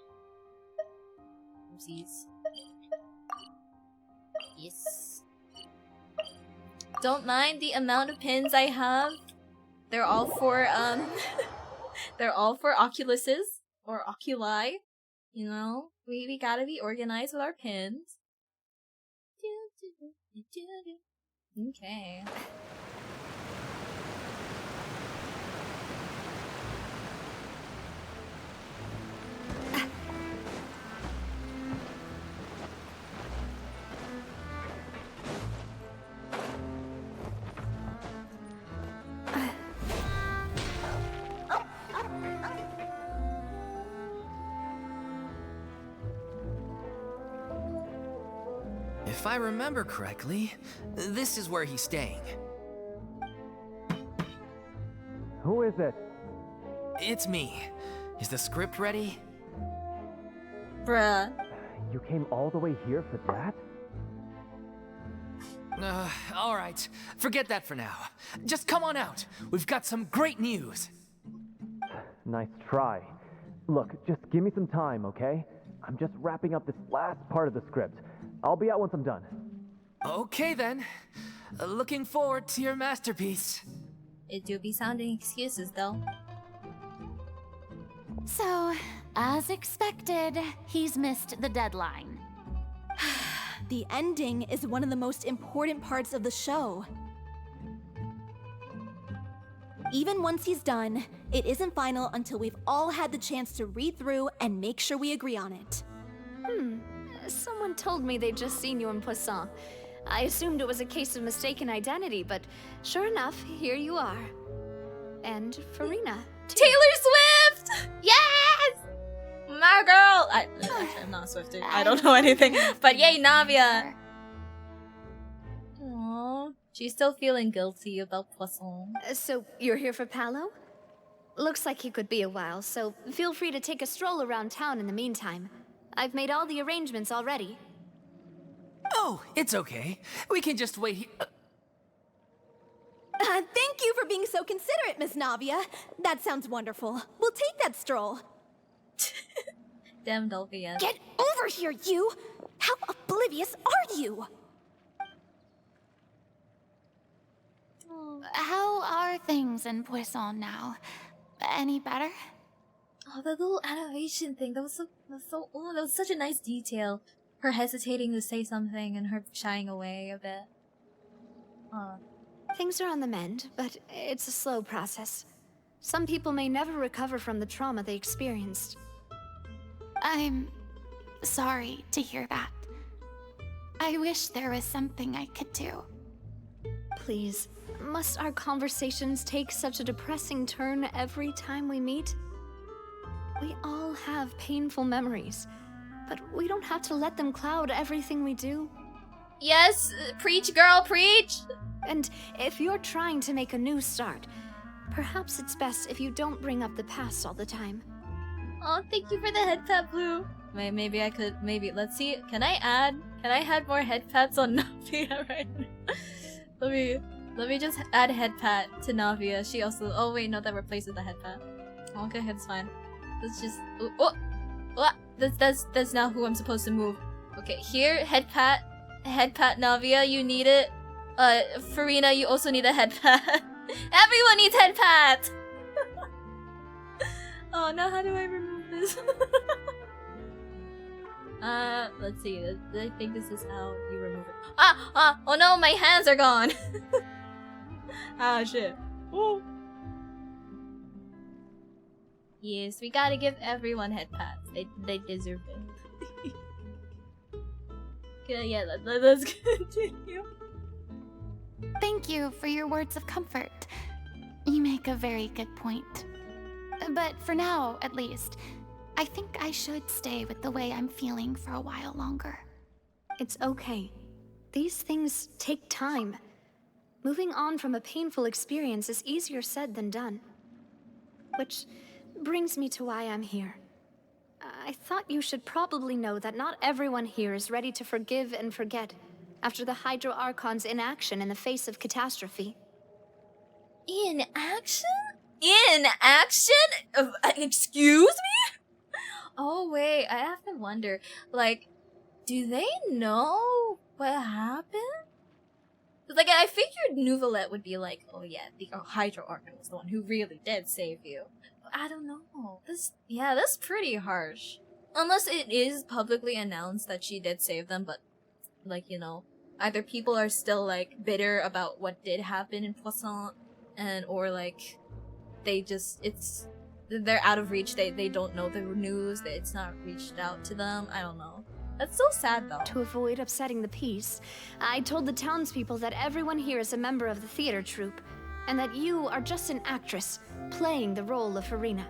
Oopsies. Yes. Don't mind the amount of pins I have. They're all for they're all for Oculuses or Oculi. You know, we gotta be organized with our pins. Okay. If I remember correctly, this is where he's staying. Who is it? It's me. Is the script ready? Bruh. You came all the way here for that? Alright. Forget that for now. Just come on out. We've got some great news. Nice try. Look, just give me some time, okay? I'm just wrapping up this last part of the script. I'll be out once I'm done. Okay then. Looking forward to your masterpiece. It do be sounding excuses though. So, as expected, he's missed the deadline. The ending is one of the most important parts of the show. Even once he's done, it isn't final until we've all had the chance to read through and make sure we agree on it. Someone told me they'd just seen you in Poisson. I assumed it was a case of mistaken identity, but sure enough, here you are. And Furina, Taylor Swift! Yes! My girl! Actually, I'm not a Swiftie. I don't know anything. But yay, Navia! Aww. She's still feeling guilty about Poisson. So, you're here for Paolo? Looks like he could be a while, so feel free to take a stroll around town in the meantime. I've made all the arrangements already. Oh, it's okay. We can just wait here. Thank you for being so considerate, Miss Navia. That sounds wonderful. We'll take that stroll. Damn Dolphia. Get over here, you! How oblivious are you? How are things in Poisson now? Any better? Oh, that little animation thing. That was such a nice detail. Her hesitating to say something and her shying away a bit. Things are on the mend, but it's a slow process. Some people may never recover from the trauma they experienced. I'm sorry to hear that. I wish there was something I could do. Please, must our conversations take such a depressing turn every time we meet? We all have painful memories, but we don't have to let them cloud everything we do. Yes, preach, girl, preach! And if you're trying to make a new start, perhaps it's best if you don't bring up the past all the time. Oh, thank you for the head pat, Blue. Maybe I could, let's see. Can I add more head pats on Navia right now? Let me just add head pat to Navia. She also, oh wait, no, that replaces the head pat. Okay, it's fine. Let's just, that's not who I'm supposed to move. Okay, here, head pat, Navia, you need it. Furina, you also need a head pat. Everyone needs head pat! Oh, now how do I remove this? Let's see. I think this is how you remove it. Oh no, my hands are gone! Ah, shit. Ooh. Yes, we gotta give everyone head pats. They deserve it. Okay, yeah, let's continue. Thank you for your words of comfort. You make a very good point. But for now, at least, I think I should stay with the way I'm feeling for a while longer. It's okay. These things take time. Moving on from a painful experience is easier said than done. Which brings me to why I'm here. I thought you should probably know that not everyone here is ready to forgive and forget after the Hydro Archon's inaction in the face of catastrophe. Inaction? Inaction? Excuse me? Oh wait, I have to wonder, like, do they know what happened? Like, I figured Nouvelette would be like, oh yeah, the Hydro Archon was the one who really did save you. But I don't know. That's pretty harsh. Unless it is publicly announced that she did save them, but, like, you know, either people are still, like, bitter about what did happen in Poisson, or, like, they're out of reach, they don't know the news, that it's not reached out to them, I don't know. That's so sad, though. To avoid upsetting the peace, I told the townspeople that everyone here is a member of the theater troupe, and that you are just an actress playing the role of Furina.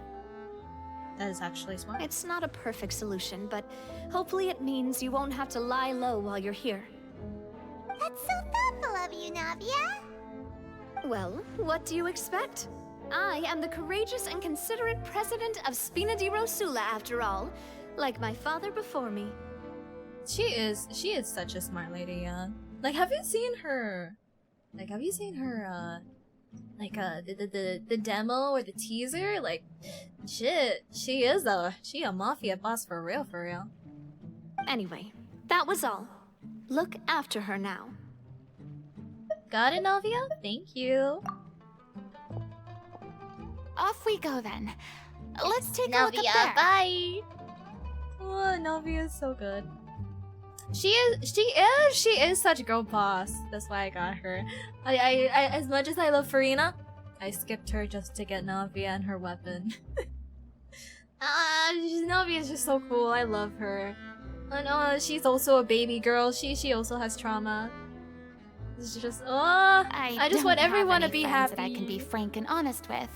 That is actually smart. It's not a perfect solution, but hopefully it means you won't have to lie low while you're here. That's so thoughtful of you, Navia. Well, what do you expect? I am the courageous and considerate president of Spina di Rosula, after all, like my father before me. She is such a smart lady, yeah. Like, have you seen her, the demo or the teaser? Like, shit, she a mafia boss for real, for real. Anyway, that was all. Look after her now. Got it, Navia? Thank you. Off we go then. Let's take a look Navia, up there. bye! Oh, Navia is so good. She is such a girl boss. That's why I got her. I as much as I love Furina, I skipped her just to get Navia and her weapon. Navia is just so cool. I love her. And she's also a baby girl. She also has trauma. It's just I just want everyone to be happy. That I can be frank and honest with.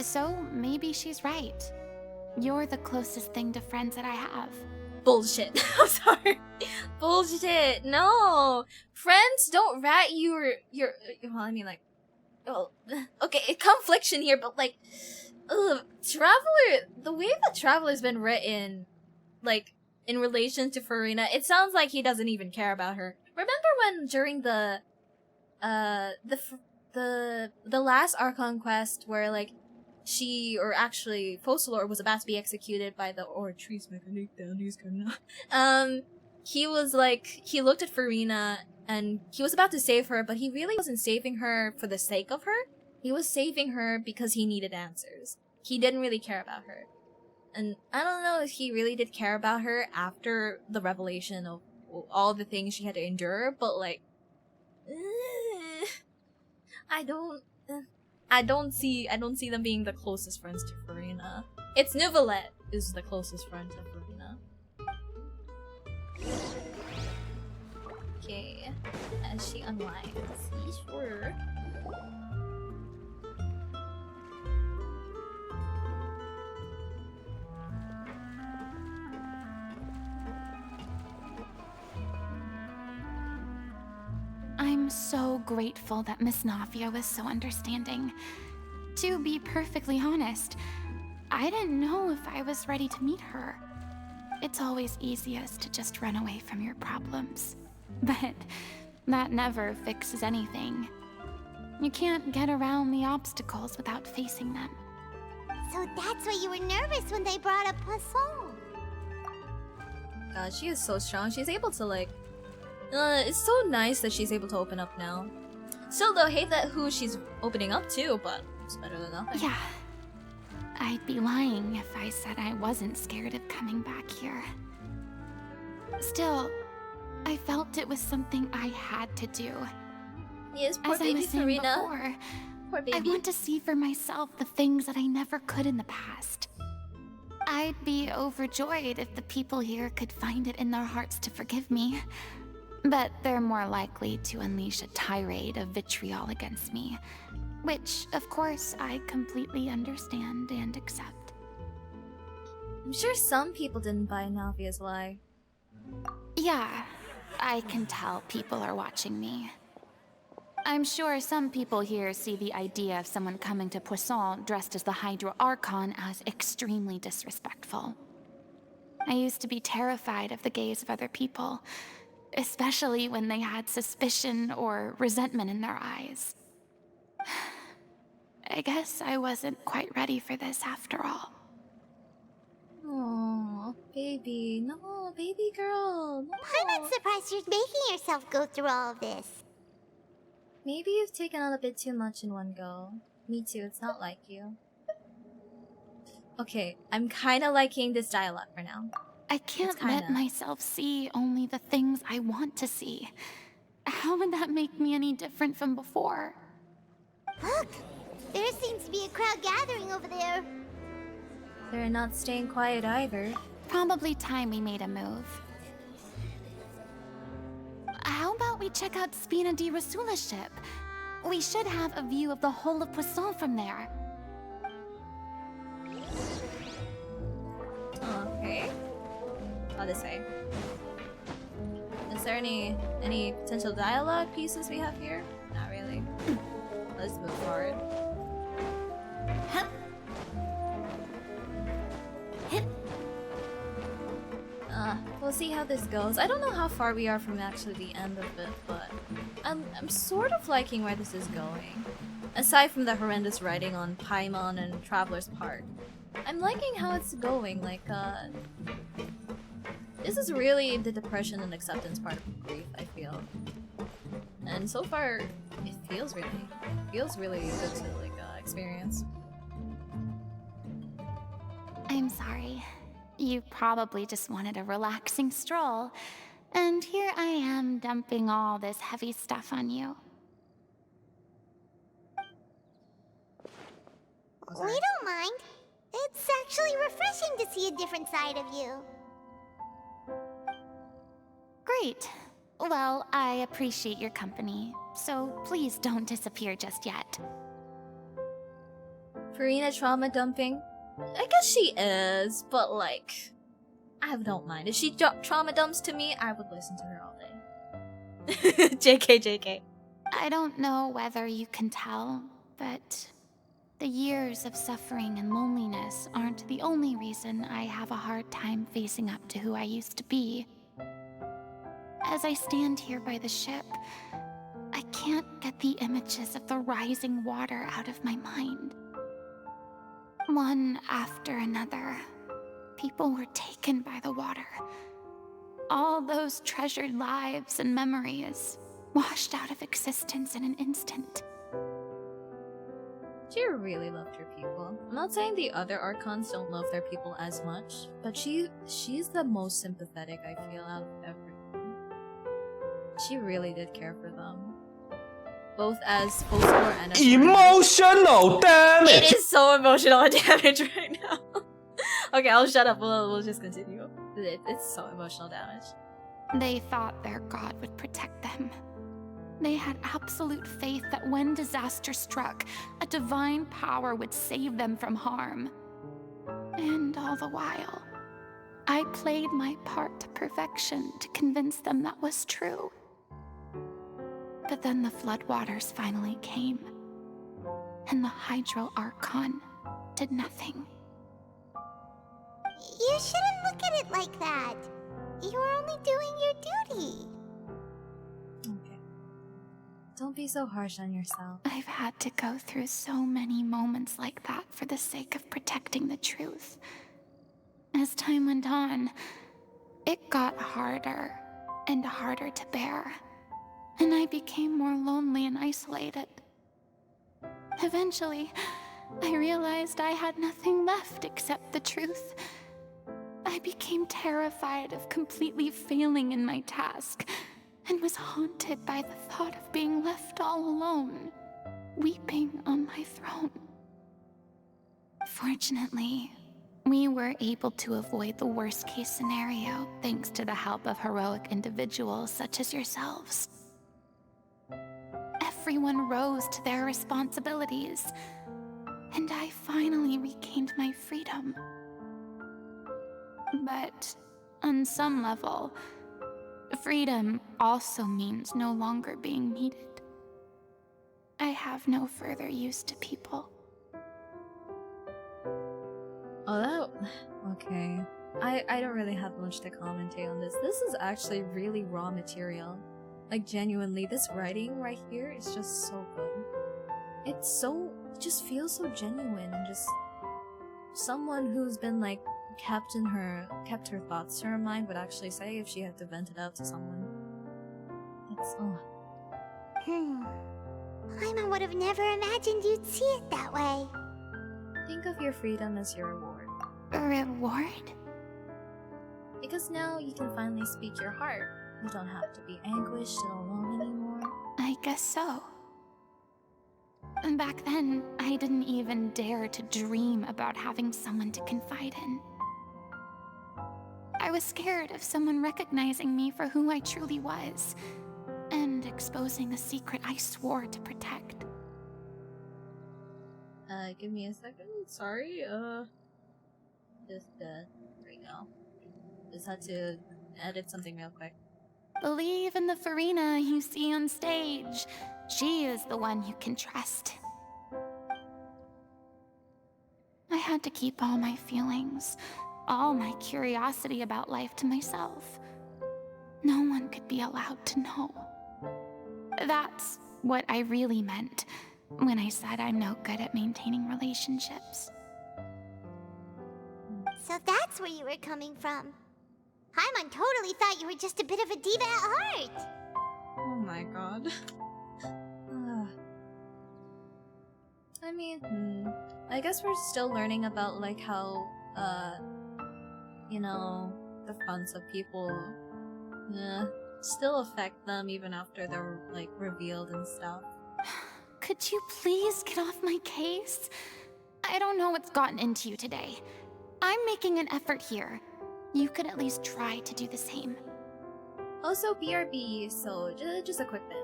So maybe she's right. You're the closest thing to friends that I have. Bullshit. I'm sorry. Bullshit. No. Friends don't rat you or your. Well, I mean, like. Oh, okay, confliction here, but like. Traveler. The way that Traveler's been written, like, in relation to Furina, it sounds like he doesn't even care about her. Remember when during the last Archon quest where, like, she, or actually Focalor was about to be executed by the trees mechanic down he's gonna he was like, he looked at Furina and he was about to save her, but he really wasn't saving her for the sake of her. He was saving her because he needed answers. He didn't really care about her. And I don't know if he really did care about her after the revelation of all the things she had to endure, but like I don't see them being the closest friends to Furina. It's Neuvillette is the closest friend to Furina. Okay, as she unwinds. Sure. I'm so grateful that Miss Navia was so understanding. To be perfectly honest, I didn't know if I was ready to meet her. It's always easiest to just run away from your problems. But that never fixes anything. You can't get around the obstacles without facing them. So that's why you were nervous when they brought up Poisson. God, she is so strong. She's able to, like... it's so nice that she's able to open up now. Still, though, hate that who she's opening up to, but it's better than nothing. Yeah. I'd be lying if I said I wasn't scared of coming back here. Still, I felt it was something I had to do. Yes, poor As baby I was saying Furina. before, Poor baby. I want to see for myself the things that I never could in the past. I'd be overjoyed if the people here could find it in their hearts to forgive me. But they're more likely to unleash a tirade of vitriol against me. Which, of course, I completely understand and accept. I'm sure some people didn't buy Navia's lie. Yeah, I can tell people are watching me. I'm sure some people here see the idea of someone coming to Poisson dressed as the Hydro Archon as extremely disrespectful. I used to be terrified of the gaze of other people, especially when they had suspicion or resentment in their eyes. I guess I wasn't quite ready for this after all. Oh, baby. No, baby girl. No. I'm not surprised you're making yourself go through all of this. Maybe you've taken on a bit too much in one go. Me too, it's not like you. Okay, I'm kinda liking this dialogue for now. I can't let myself see only the things I want to see. How would that make me any different from before? Look! There seems to be a crowd gathering over there. They're not staying quiet either. Probably time we made a move. How about we check out Spina di Rasula's ship? We should have a view of the whole of Poisson from there. Okay. Oh, this way. Is there any potential dialogue pieces we have here? Not really. Let's move forward. We'll see how this goes. I don't know how far we are from actually the end of it, but I'm sort of liking where this is going. Aside from the horrendous writing on Paimon and Traveler's part, I'm liking how it's going. Like, this is really the depression and acceptance part of grief, I feel. And so far, it feels really good to, like, experience. I'm sorry. You probably just wanted a relaxing stroll, and here I am dumping all this heavy stuff on you. We don't mind. It's actually refreshing to see a different side of you. Great. Well, I appreciate your company, so please don't disappear just yet. Furina trauma dumping? I guess she is, but like, I don't mind. If she trauma dumps to me, I would listen to her all day. JK, JK. I don't know whether you can tell, but the years of suffering and loneliness aren't the only reason I have a hard time facing up to who I used to be. As I stand here by the ship, I can't get the images of the rising water out of my mind. One after another, people were taken by the water. All those treasured lives and memories washed out of existence in an instant. She really loved her people. I'm not saying the other Archons don't love their people as much, but she's the most sympathetic, I feel, out of everyone. She really did care for them. Both as post-war and as emotional damage! It is so emotional damage right now. Okay, I'll shut up. We'll just continue. It's so emotional damage. They thought their god would protect them. They had absolute faith that when disaster struck, a divine power would save them from harm. And all the while, I played my part to perfection to convince them that was true. But then the floodwaters finally came, and the Hydro Archon did nothing. You shouldn't look at it like that. You were only doing your duty. Okay. Don't be so harsh on yourself. I've had to go through so many moments like that for the sake of protecting the truth. As time went on, it got harder and harder to bear, and I became more lonely and isolated. Eventually, I realized I had nothing left except the truth. I became terrified of completely failing in my task, and was haunted by the thought of being left all alone, weeping on my throne. Fortunately, we were able to avoid the worst-case scenario thanks to the help of heroic individuals such as yourselves. Everyone rose to their responsibilities, and I finally regained my freedom. But on some level, freedom also means no longer being needed. I have no further use to people. Oh, that... Okay. I don't really have much to commentate on this. This is actually really raw material. Like, genuinely, this writing right here is just so good. It's so... It just feels so genuine and just... Someone who's been, like, kept her thoughts to her mind would actually say if she had to vent it out to someone. It's... oh. Paimon would have never imagined you'd see it that way. Think of your freedom as your reward. A reward? Because now you can finally speak your heart. You don't have to be anguished and alone anymore. I guess so. And back then, I didn't even dare to dream about having someone to confide in. I was scared of someone recognizing me for who I truly was, and exposing a secret I swore to protect. Give me a second. Sorry, there we go. Just had to edit something real quick. Believe in the Furina you see on stage. She is the one you can trust. I had to keep all my feelings, all my curiosity about life to myself. No one could be allowed to know. That's what I really meant when I said I'm no good at maintaining relationships. So that's where you were coming from. Paimon totally thought you were just a bit of a diva at heart. Oh my god. I mean, I guess we're still learning about, like, how, you know, the fronts of people, still affect them even after they're, like, revealed and stuff. Could you please get off my case? I don't know what's gotten into you today. I'm making an effort here. You could at least try to do the same. Also, BRB, so just a quick bit.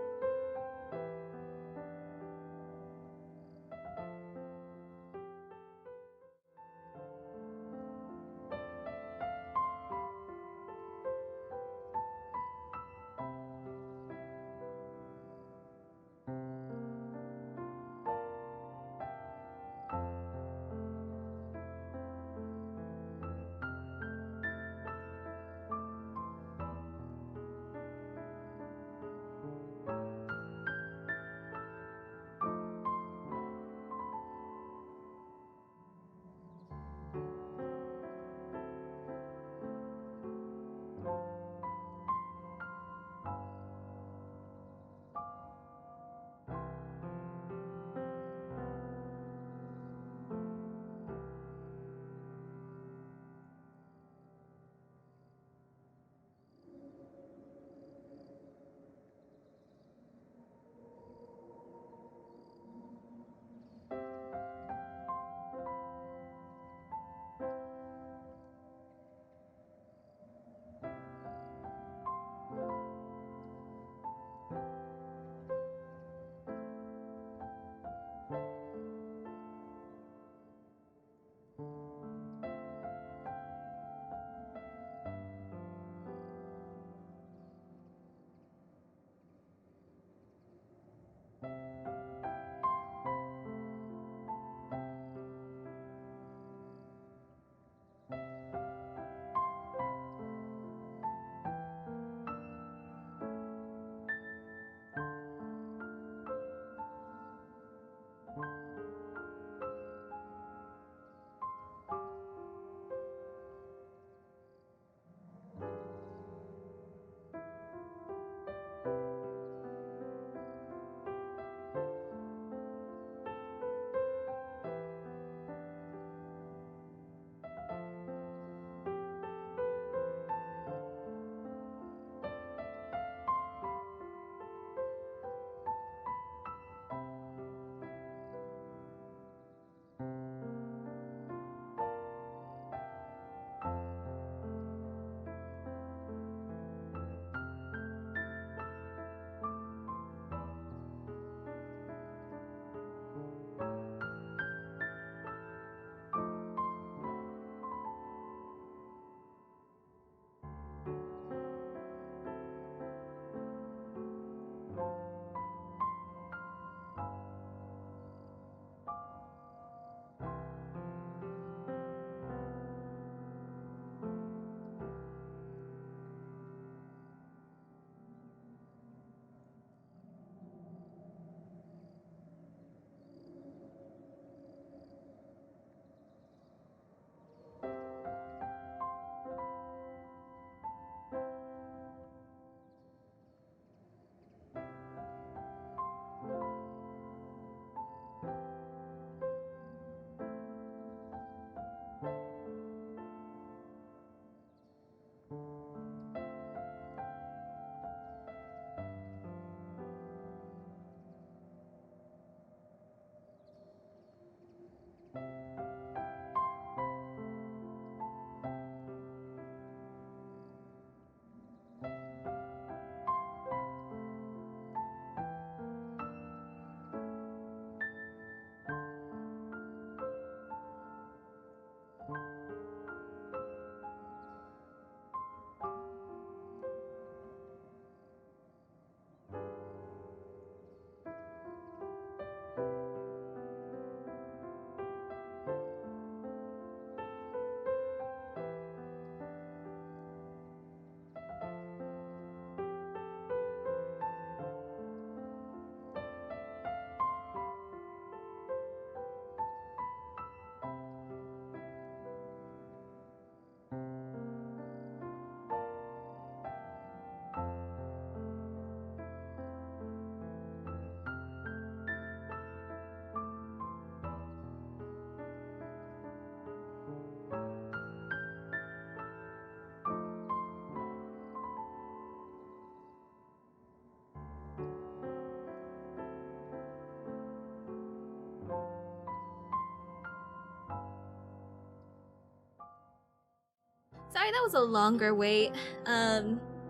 sorry that was a longer wait.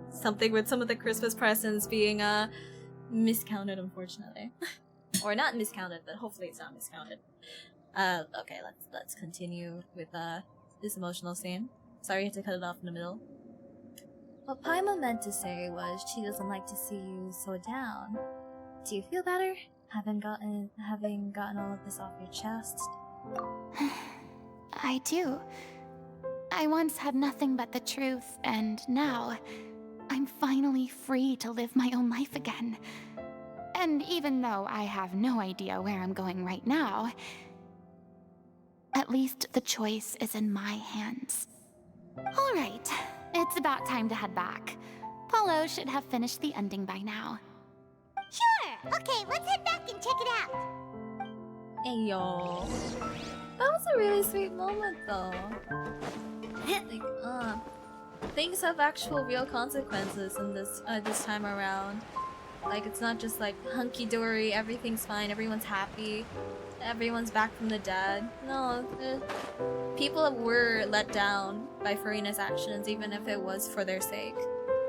Something with some of the Christmas presents being miscounted, unfortunately. Or not miscounted, but hopefully it's not miscounted. Okay, let's continue with this emotional scene. Sorry I had to cut it off in the middle. What Paimon meant to say was she doesn't like to see you so down. Do you feel better? Having gotten all of this off your chest? I do. I once had nothing but the truth, and now I'm finally free to live my own life again. And even though I have no idea where I'm going right now, at least the choice is in my hands. All right, it's about time to head back. Paulo should have finished the ending by now. Sure! Okay, let's head back and check it out. Hey yo. That was a really sweet moment though. Like, things have actual real consequences in this time around. Like, it's not just like hunky-dory, everything's fine, everyone's happy, everyone's back from the dead. No, people were let down by Furina's actions, even if it was for their sake.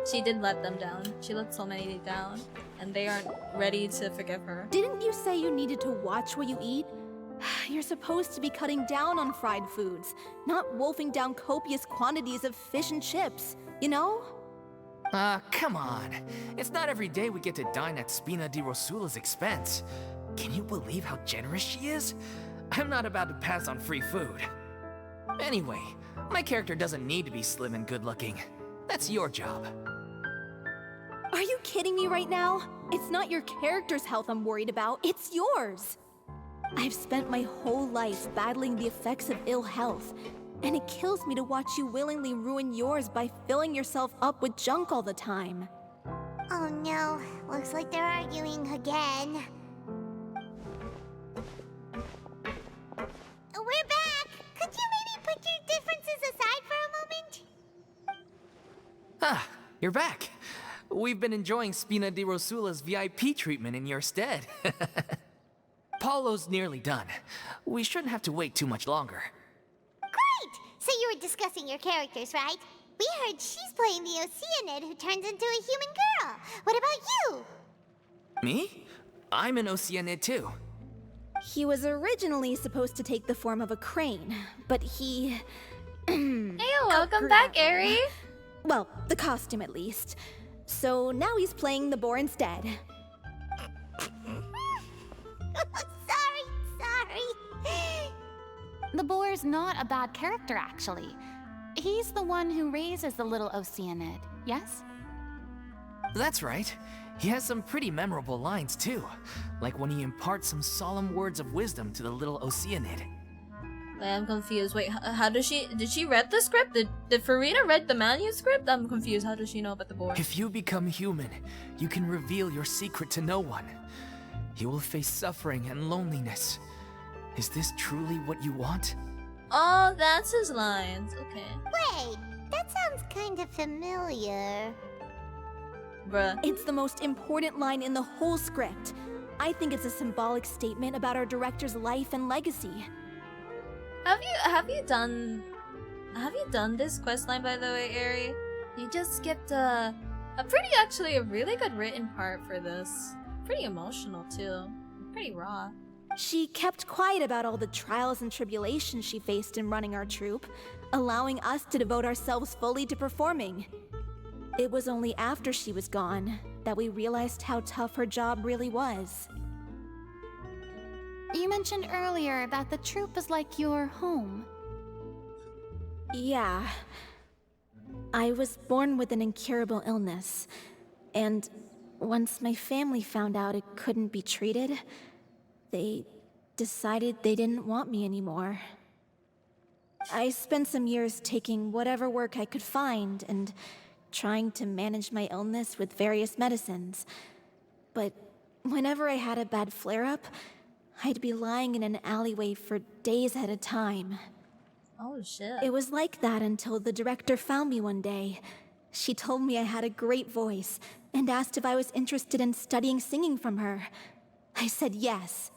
She did let them down. She let so many down, and they aren't ready to forgive her. Didn't you say you needed to watch what you eat? You're supposed to be cutting down on fried foods, not wolfing down copious quantities of fish and chips, you know? Come on. It's not every day we get to dine at Spina di Rosula's expense. Can you believe how generous she is? I'm not about to pass on free food. Anyway, my character doesn't need to be slim and good-looking. That's your job. Are you kidding me right now? It's not your character's health I'm worried about, it's yours! I've spent my whole life battling the effects of ill health, and it kills me to watch you willingly ruin yours by filling yourself up with junk all the time. Oh no, looks like they're arguing again. We're back! Could you maybe put your differences aside for a moment? Ah, you're back. We've been enjoying Spina di Rosula's VIP treatment in your stead. Paulo's nearly done. We shouldn't have to wait too much longer. Great! So you were discussing your characters, right? We heard she's playing the Oceanid who turns into a human girl. What about you? Me? I'm an Oceanid too. He was originally supposed to take the form of a crane, but he... Hey, welcome back, Eri! Well, the costume at least. So now he's playing the boar instead. Sorry. The boar's not a bad character, actually. He's the one who raises the little Oceanid, yes? That's right. He has some pretty memorable lines too, like when he imparts some solemn words of wisdom to the little Oceanid. Wait, I'm confused. Wait, how does she... Did she read the script? Did Furina read the manuscript? I'm confused. How does she know about the boar? If you become human, you can reveal your secret to no one. You will face suffering and loneliness. Is this truly what you want? Oh, that's his lines. Okay. Wait, that sounds kind of familiar. Bruh. It's the most important line in the whole script. I think it's a symbolic statement about our director's life and legacy. Have you done this quest line, by the way, Eri? You just skipped a really good written part for this. Pretty emotional too. Pretty raw. She kept quiet about all the trials and tribulations she faced in running our troupe, allowing us to devote ourselves fully to performing. It was only after she was gone that we realized how tough her job really was. You mentioned earlier that the troupe is like your home. Yeah. I was born with an incurable illness, and once my family found out it couldn't be treated, they decided they didn't want me anymore. I spent some years taking whatever work I could find and trying to manage my illness with various medicines. But whenever I had a bad flare-up, I'd be lying in an alleyway for days at a time. Oh shit. It was like that until the director found me one day. She told me I had a great voice and asked if I was interested in studying singing from her. I said yes.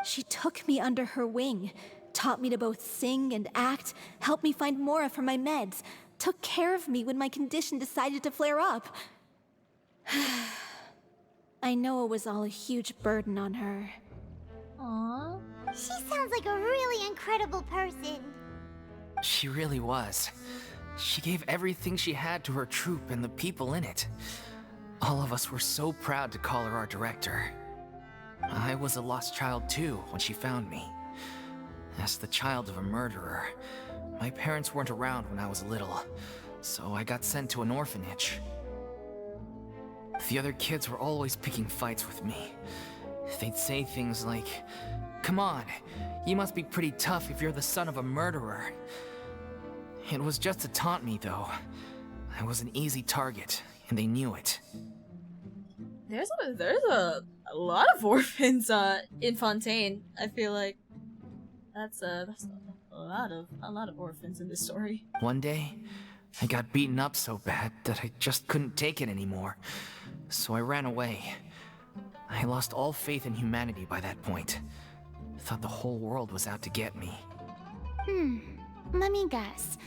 She took me under her wing, taught me to both sing and act, helped me find Mora for my meds, took care of me when my condition decided to flare up. I know it was all a huge burden on her. Aww. She sounds like a really incredible person. She really was. She gave everything she had to her troupe and the people in it. All of us were so proud to call her our director. I was a lost child too when she found me. As the child of a murderer, my parents weren't around when I was little, so I got sent to an orphanage. The other kids were always picking fights with me. They'd say things like, "Come on, you must be pretty tough if you're the son of a murderer." It was just to taunt me, though. I was an easy target, and they knew it. There's a lot of orphans in Fontaine. I feel like that's a lot of orphans in this story. One day, I got beaten up so bad that I just couldn't take it anymore, so I ran away. I lost all faith in humanity by that point. Thought the whole world was out to get me. Let me guess.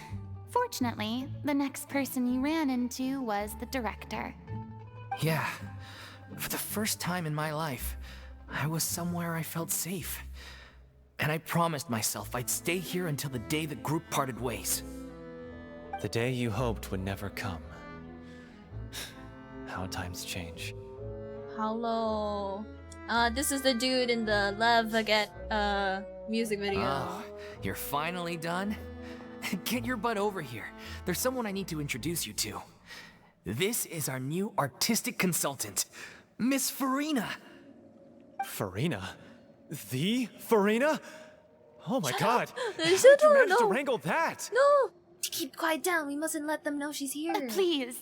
Fortunately, the next person you ran into was the director. Yeah. For the first time in my life, I was somewhere I felt safe. And I promised myself I'd stay here until the day the group parted ways. The day you hoped would never come. How times change. Hello. This is the dude in the Love Baguette music video. Oh, you're finally done? Get your butt over here. There's someone I need to introduce you to. This is our new artistic consultant, Miss Furina. Furina? The Furina? Oh my god! How Shut did you up, manage to no. wrangle that? No! Keep quiet down. We mustn't let them know she's here. Please,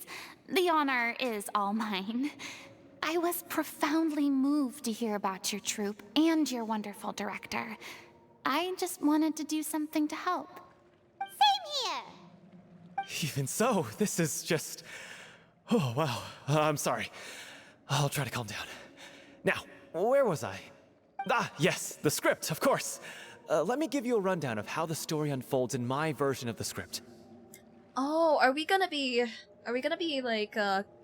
the honor is all mine. I was profoundly moved to hear about your troupe and your wonderful director. I just wanted to do something to help. Same here. Even so, this is just... Oh, wow. I'm sorry. I'll try to calm down. Now, where was I? Ah, yes, the script, of course. Let me give you a rundown of how the story unfolds in my version of the script. Oh, are we gonna be like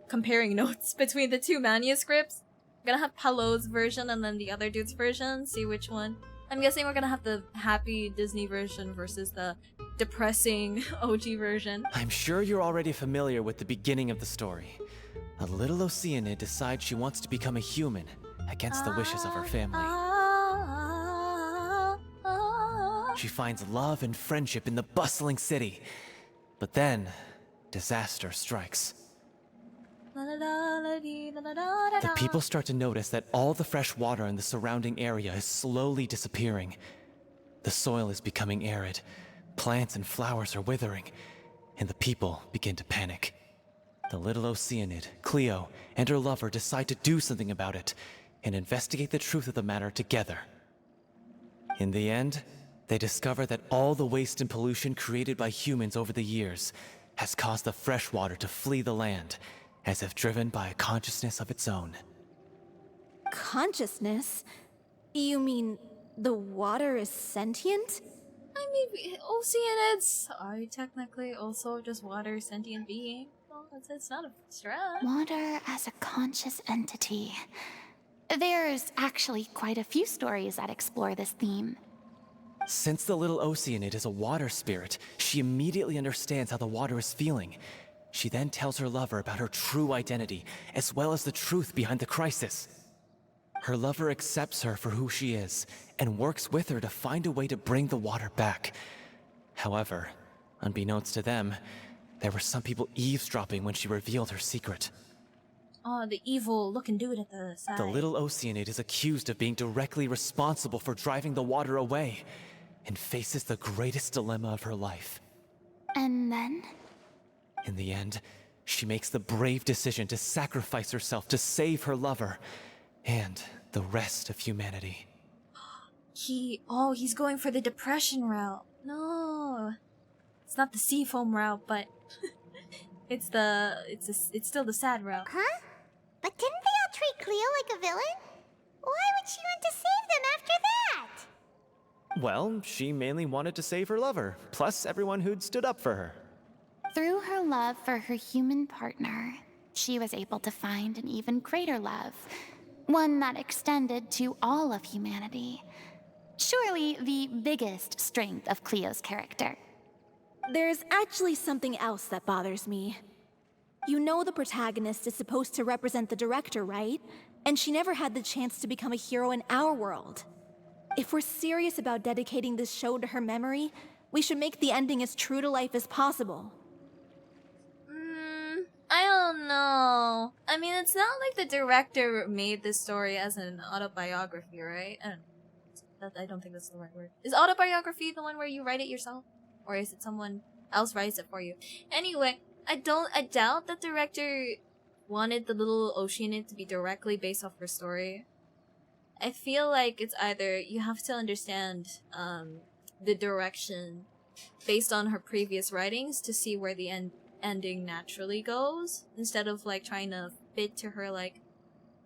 comparing notes between the two manuscripts? We're gonna have Palo's version and then the other dude's version, see which one. I'm guessing we're gonna have the happy Disney version versus the depressing OG version. I'm sure you're already familiar with the beginning of the story. A little Oceanid decides she wants to become a human against the wishes of her family. She finds love and friendship in the bustling city. But then, disaster strikes. The people start to notice that all the fresh water in the surrounding area is slowly disappearing. The soil is becoming arid, plants and flowers are withering, and the people begin to panic. The little Oceanid, Cleo, and her lover decide to do something about it and investigate the truth of the matter together. In the end, they discover that all the waste and pollution created by humans over the years has caused the fresh water to flee the land, as if driven by a consciousness of its own. Consciousness? You mean the water is sentient? I mean, oceanids are technically also just water sentient beings. Well, it's not a stretch. Water as a conscious entity. There's actually quite a few stories that explore this theme. Since the little Oceanid is a water spirit, she immediately understands how the water is feeling. She then tells her lover about her true identity, as well as the truth behind the crisis. Her lover accepts her for who she is, and works with her to find a way to bring the water back. However, unbeknownst to them, there were some people eavesdropping when she revealed her secret. Oh, the evil looking dude at the side. The little Oceanid is accused of being directly responsible for driving the water away, and faces the greatest dilemma of her life. And then? In the end, she makes the brave decision to sacrifice herself to save her lover, and the rest of humanity. He's going for the depression route. No. It's not the seafoam route, but it's still the sad route. Huh? But didn't they all treat Cleo like a villain? Why would she want to save them after that? Well, she mainly wanted to save her lover, plus everyone who'd stood up for her. Through her love for her human partner, she was able to find an even greater love, one that extended to all of humanity. Surely the biggest strength of Cleo's character. There's actually something else that bothers me. You know the protagonist is supposed to represent the director, right? And she never had the chance to become a hero in our world. If we're serious about dedicating this show to her memory, we should make the ending as true to life as possible. I don't know. I mean, it's not like the director made this story as an autobiography, right? I don't think that's the right word. Is autobiography the one where you write it yourself? Or is it someone else writes it for you? Anyway, I doubt the director wanted the little Oceanid to be directly based off her story. I feel like it's either you have to understand the direction based on her previous writings to see where the ending naturally goes, instead of like trying to fit to her like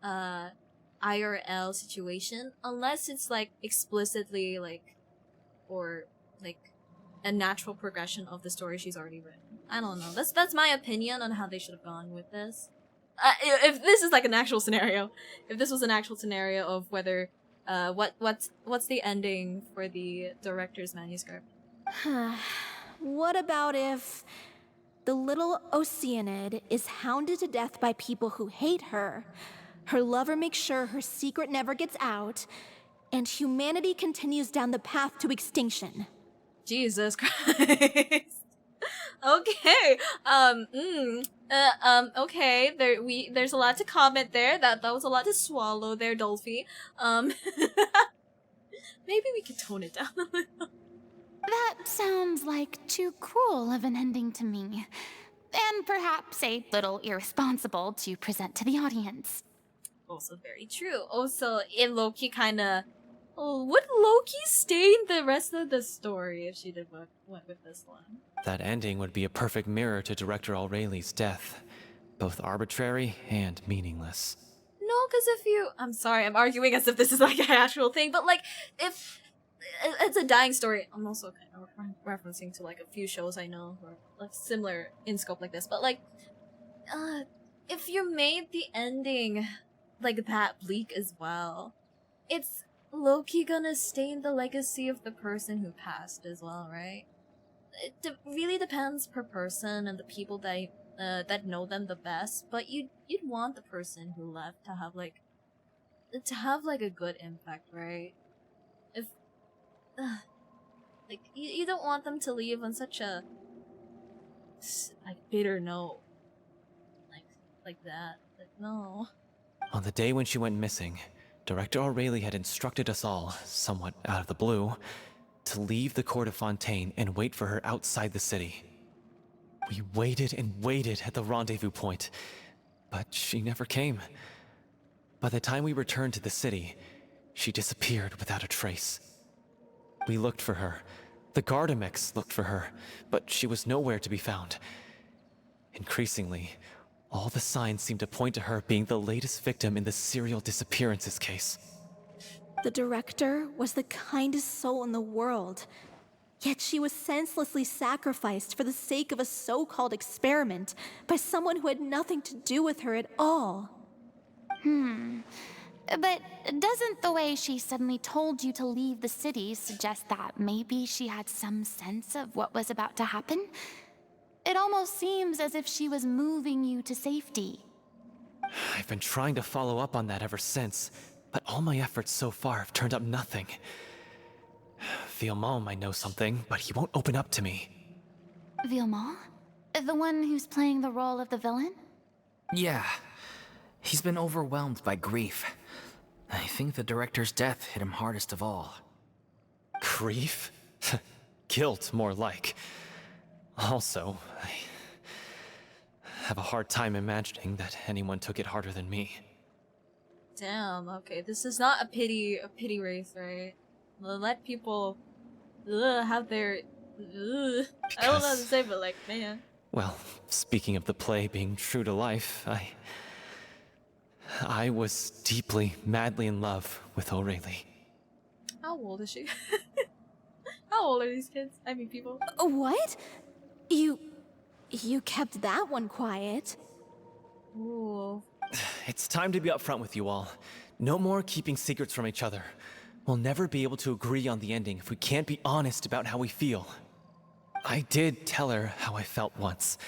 IRL situation, unless it's like explicitly like or like a natural progression of the story she's already written. I don't know. That's my opinion on how they should have gone with this. If this is like an actual scenario, if this was an actual scenario of whether what's the ending for the director's manuscript? What about if the little Oceanid is hounded to death by people who hate her, her lover makes sure her secret never gets out, and humanity continues down the path to extinction? Jesus Christ. Okay. Okay. There's a lot to comment there. That was a lot to swallow there, Dolphy. Maybe we could tone it down a little. That sounds like too cruel of an ending to me. And perhaps a little irresponsible to present to the audience. Also very true. Also, it Loki kinda... Oh, would Loki stain the rest of the story if she went with this one? That ending would be a perfect mirror to Director Aureli's death. Both arbitrary and meaningless. No, because if you... I'm sorry, I'm arguing as if this is like an actual thing, but like, if... It's a dying story. I'm also kind of referencing to like a few shows I know who are like similar in scope like this, but like, if you made the ending like that bleak as well, it's low-key gonna stain the legacy of the person who passed as well, right? It really depends per person and the people that know them the best, but you'd want the person who left to have like a good impact, right? If like you don't want them to leave on such a like bitter note, like that. Like no. On the day when she went missing, Director Aureli had instructed us all, somewhat out of the blue, to leave the court of Fontaine and wait for her outside the city. We waited and waited at the rendezvous point, but she never came. By the time we returned to the city, she disappeared without a trace. We looked for her. The Gardamex looked for her, but she was nowhere to be found. Increasingly, all the signs seemed to point to her being the latest victim in the serial disappearances case. The director was the kindest soul in the world, yet she was senselessly sacrificed for the sake of a so-called experiment by someone who had nothing to do with her at all. But doesn't the way she suddenly told you to leave the city suggest that maybe she had some sense of what was about to happen? It almost seems as if she was moving you to safety. I've been trying to follow up on that ever since, but all my efforts so far have turned up nothing. Villemont might know something, but he won't open up to me. Villemont? The one who's playing the role of the villain? Yeah. He's been overwhelmed by grief. I think the director's death hit him hardest of all. Grief? Guilt, more like. Also, I have a hard time imagining that anyone took it harder than me. Damn, okay, this is not a pity race, right? Let people have their... I don't know how to say, but like, man. Well, speaking of the play being true to life, I was deeply, madly in love with Aureli. How old is she? How old are these kids? I mean, people. What? You You kept that one quiet. Ooh. It's time to be upfront with you all. No more keeping secrets from each other. We'll never be able to agree on the ending if we can't be honest about how we feel. I did tell her how I felt once,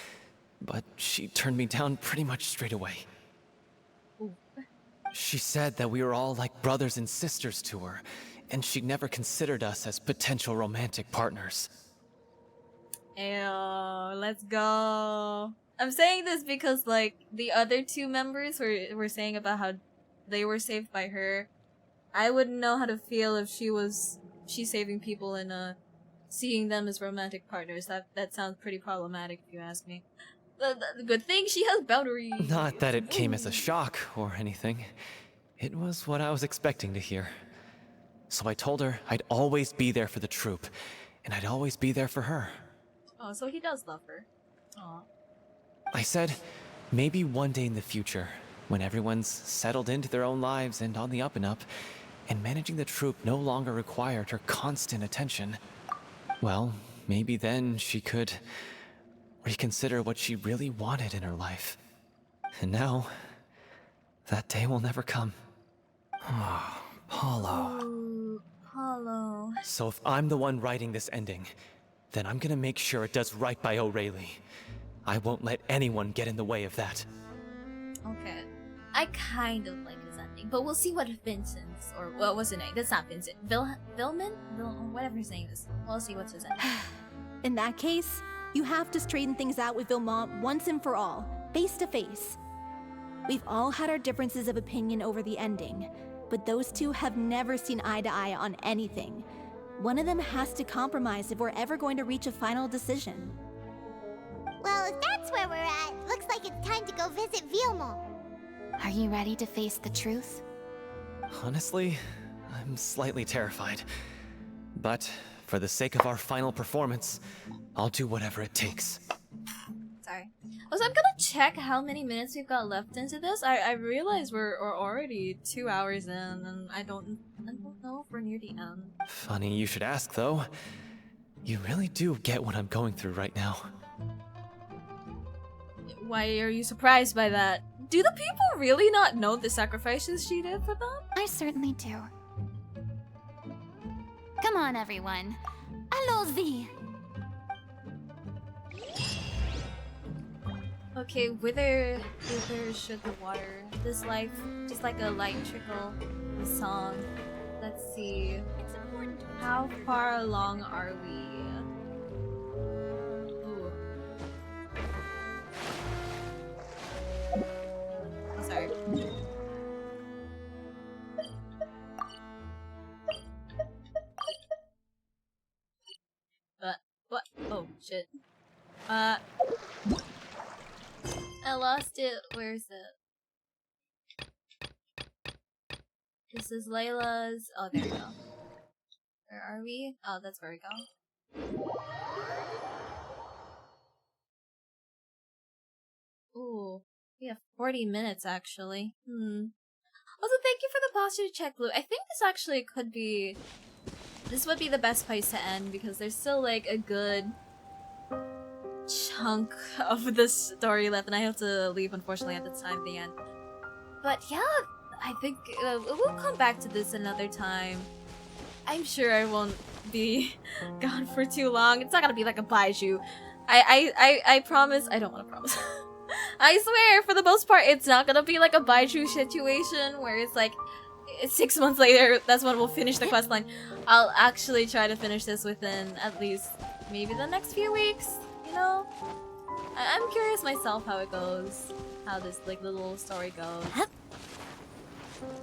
but she turned me down pretty much straight away. Ooh. She said that we were all like brothers and sisters to her, and she never considered us as potential romantic partners. Ew, let's go. I'm saying this because, like, the other two members were saying about how they were saved by her. I wouldn't know how to feel if she's saving people and seeing them as romantic partners. That sounds pretty problematic if you ask me. The good thing she has boundaries. Not that it came as a shock or anything. It was what I was expecting to hear. So I told her I'd always be there for the troop, and I'd always be there for her. Oh, so he does love her. Aw. I said, maybe one day in the future, when everyone's settled into their own lives and on the up and up, and managing the troop no longer required her constant attention, well, maybe then she could reconsider what she really wanted in her life. And now, that day will never come. Oh, Paulo. Ooh, Paulo. So if I'm the one writing this ending, then I'm gonna make sure it does right by O'Reilly. I won't let anyone get in the way of that. Okay. I kind of like his ending, but we'll see what Vincent's, or what was his name? That's not Vincent. Vilman? Whatever his name is. We'll see what's his ending. In that case, you have to straighten things out with Vilmont once and for all, face to face. We've all had our differences of opinion over the ending, but those two have never seen eye to eye on anything. One of them has to compromise if we're ever going to reach a final decision. Well, if that's where we're at, looks like it's time to go visit Vilmont. Are you ready to face the truth? Honestly, I'm slightly terrified. But for the sake of our final performance, I'll do whatever it takes. Sorry. Also, I'm gonna check how many minutes we've got left into this. I realize we're already 2 hours in, and I don't know if we're near the end. Funny you should ask, though. You really do get what I'm going through right now. Why are you surprised by that? Do the people really not know the sacrifices she did for them? I certainly do. Come on, everyone. Allons-y! Okay, whither should the water? This life, just like a light trickle, the song. Let's see. It's important. How far along are we? Ooh. Oh, sorry. What? Oh, shit. I lost it. Where is it? This is Layla's. Oh, there we go. Where are we? Oh, that's where we go. Ooh, we have 40 minutes actually. Also, thank you for the posture check, Blue. I think this actually could be. This would be the best place to end because there's still like a good chunk of the story left, and I have to leave unfortunately at the time of the end. But yeah, I think we'll come back to this another time. I'm sure I won't be gone for too long. It's not gonna be like a baiju. I promise. I don't want to promise. I swear, for the most part, it's not gonna be like a baiju situation where it's like 6 months later, that's when we'll finish the questline. I'll actually try to finish this within at least maybe the next few weeks, you know? I'm curious myself how it goes, how this like little story goes.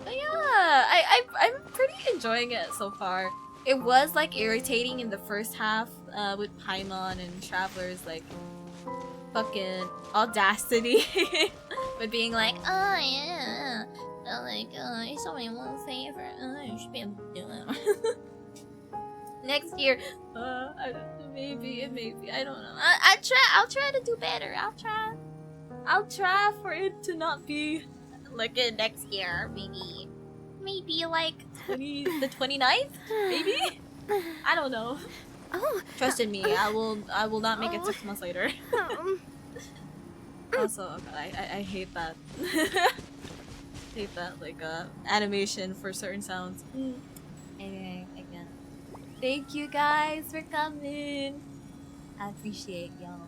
But yeah, I'm pretty enjoying it so far. It was like irritating in the first half with Paimon and Traveler's like fucking audacity with being like, oh yeah, like somebody won't say it for you should be able to do it. Next year, I don't know, maybe I don't know. I'll try to do better. I'll try for it to not be like next year. Maybe like the 29th. Maybe I don't know. Oh, trust in me. I will not make it 6 months later. Also, I hate that. Hate that, like, animation for certain sounds. Anyway, again. Thank you guys for coming. I appreciate y'all.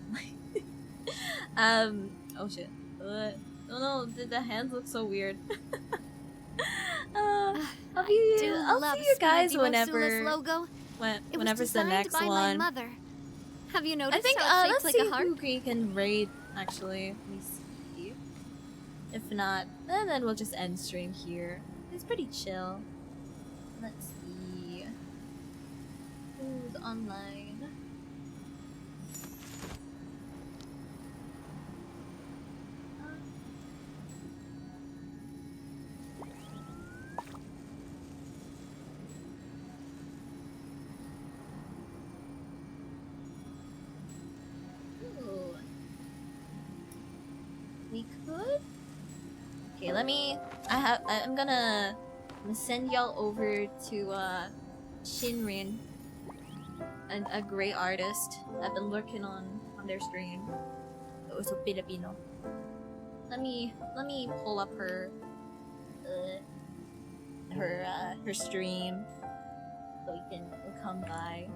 Oh shit. Oh no, the hands look so weird. I'll see you guys whenever. Logo. Whenever's the next by one. My mother. Have you noticed I think how it's let's shaped like see a heart? who we can raid. Actually, let me see. If not, then we'll just end stream here. It's pretty chill. Let's see who's online. Ooh. We could. Okay, let me. I'm gonna send y'all over to Shinrin, a great artist. I've been lurking on their stream. Also Filipino. Let me pull up her her stream so we can come by.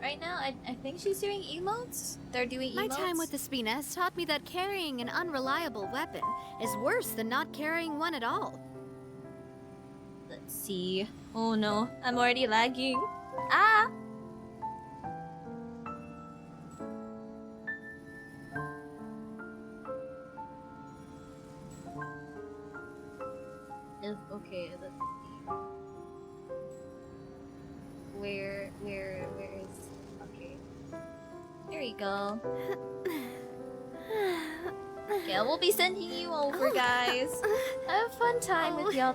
Right now, I think she's doing emotes. They're doing emotes. My time with the Spina has taught me that carrying an unreliable weapon is worse than not carrying one at all. Let's see. Oh no, I'm already lagging. Ah! Okay, let's see. Where is... Okay. There we go. Okay, we'll be sending you over, guys. Have a fun time with y'all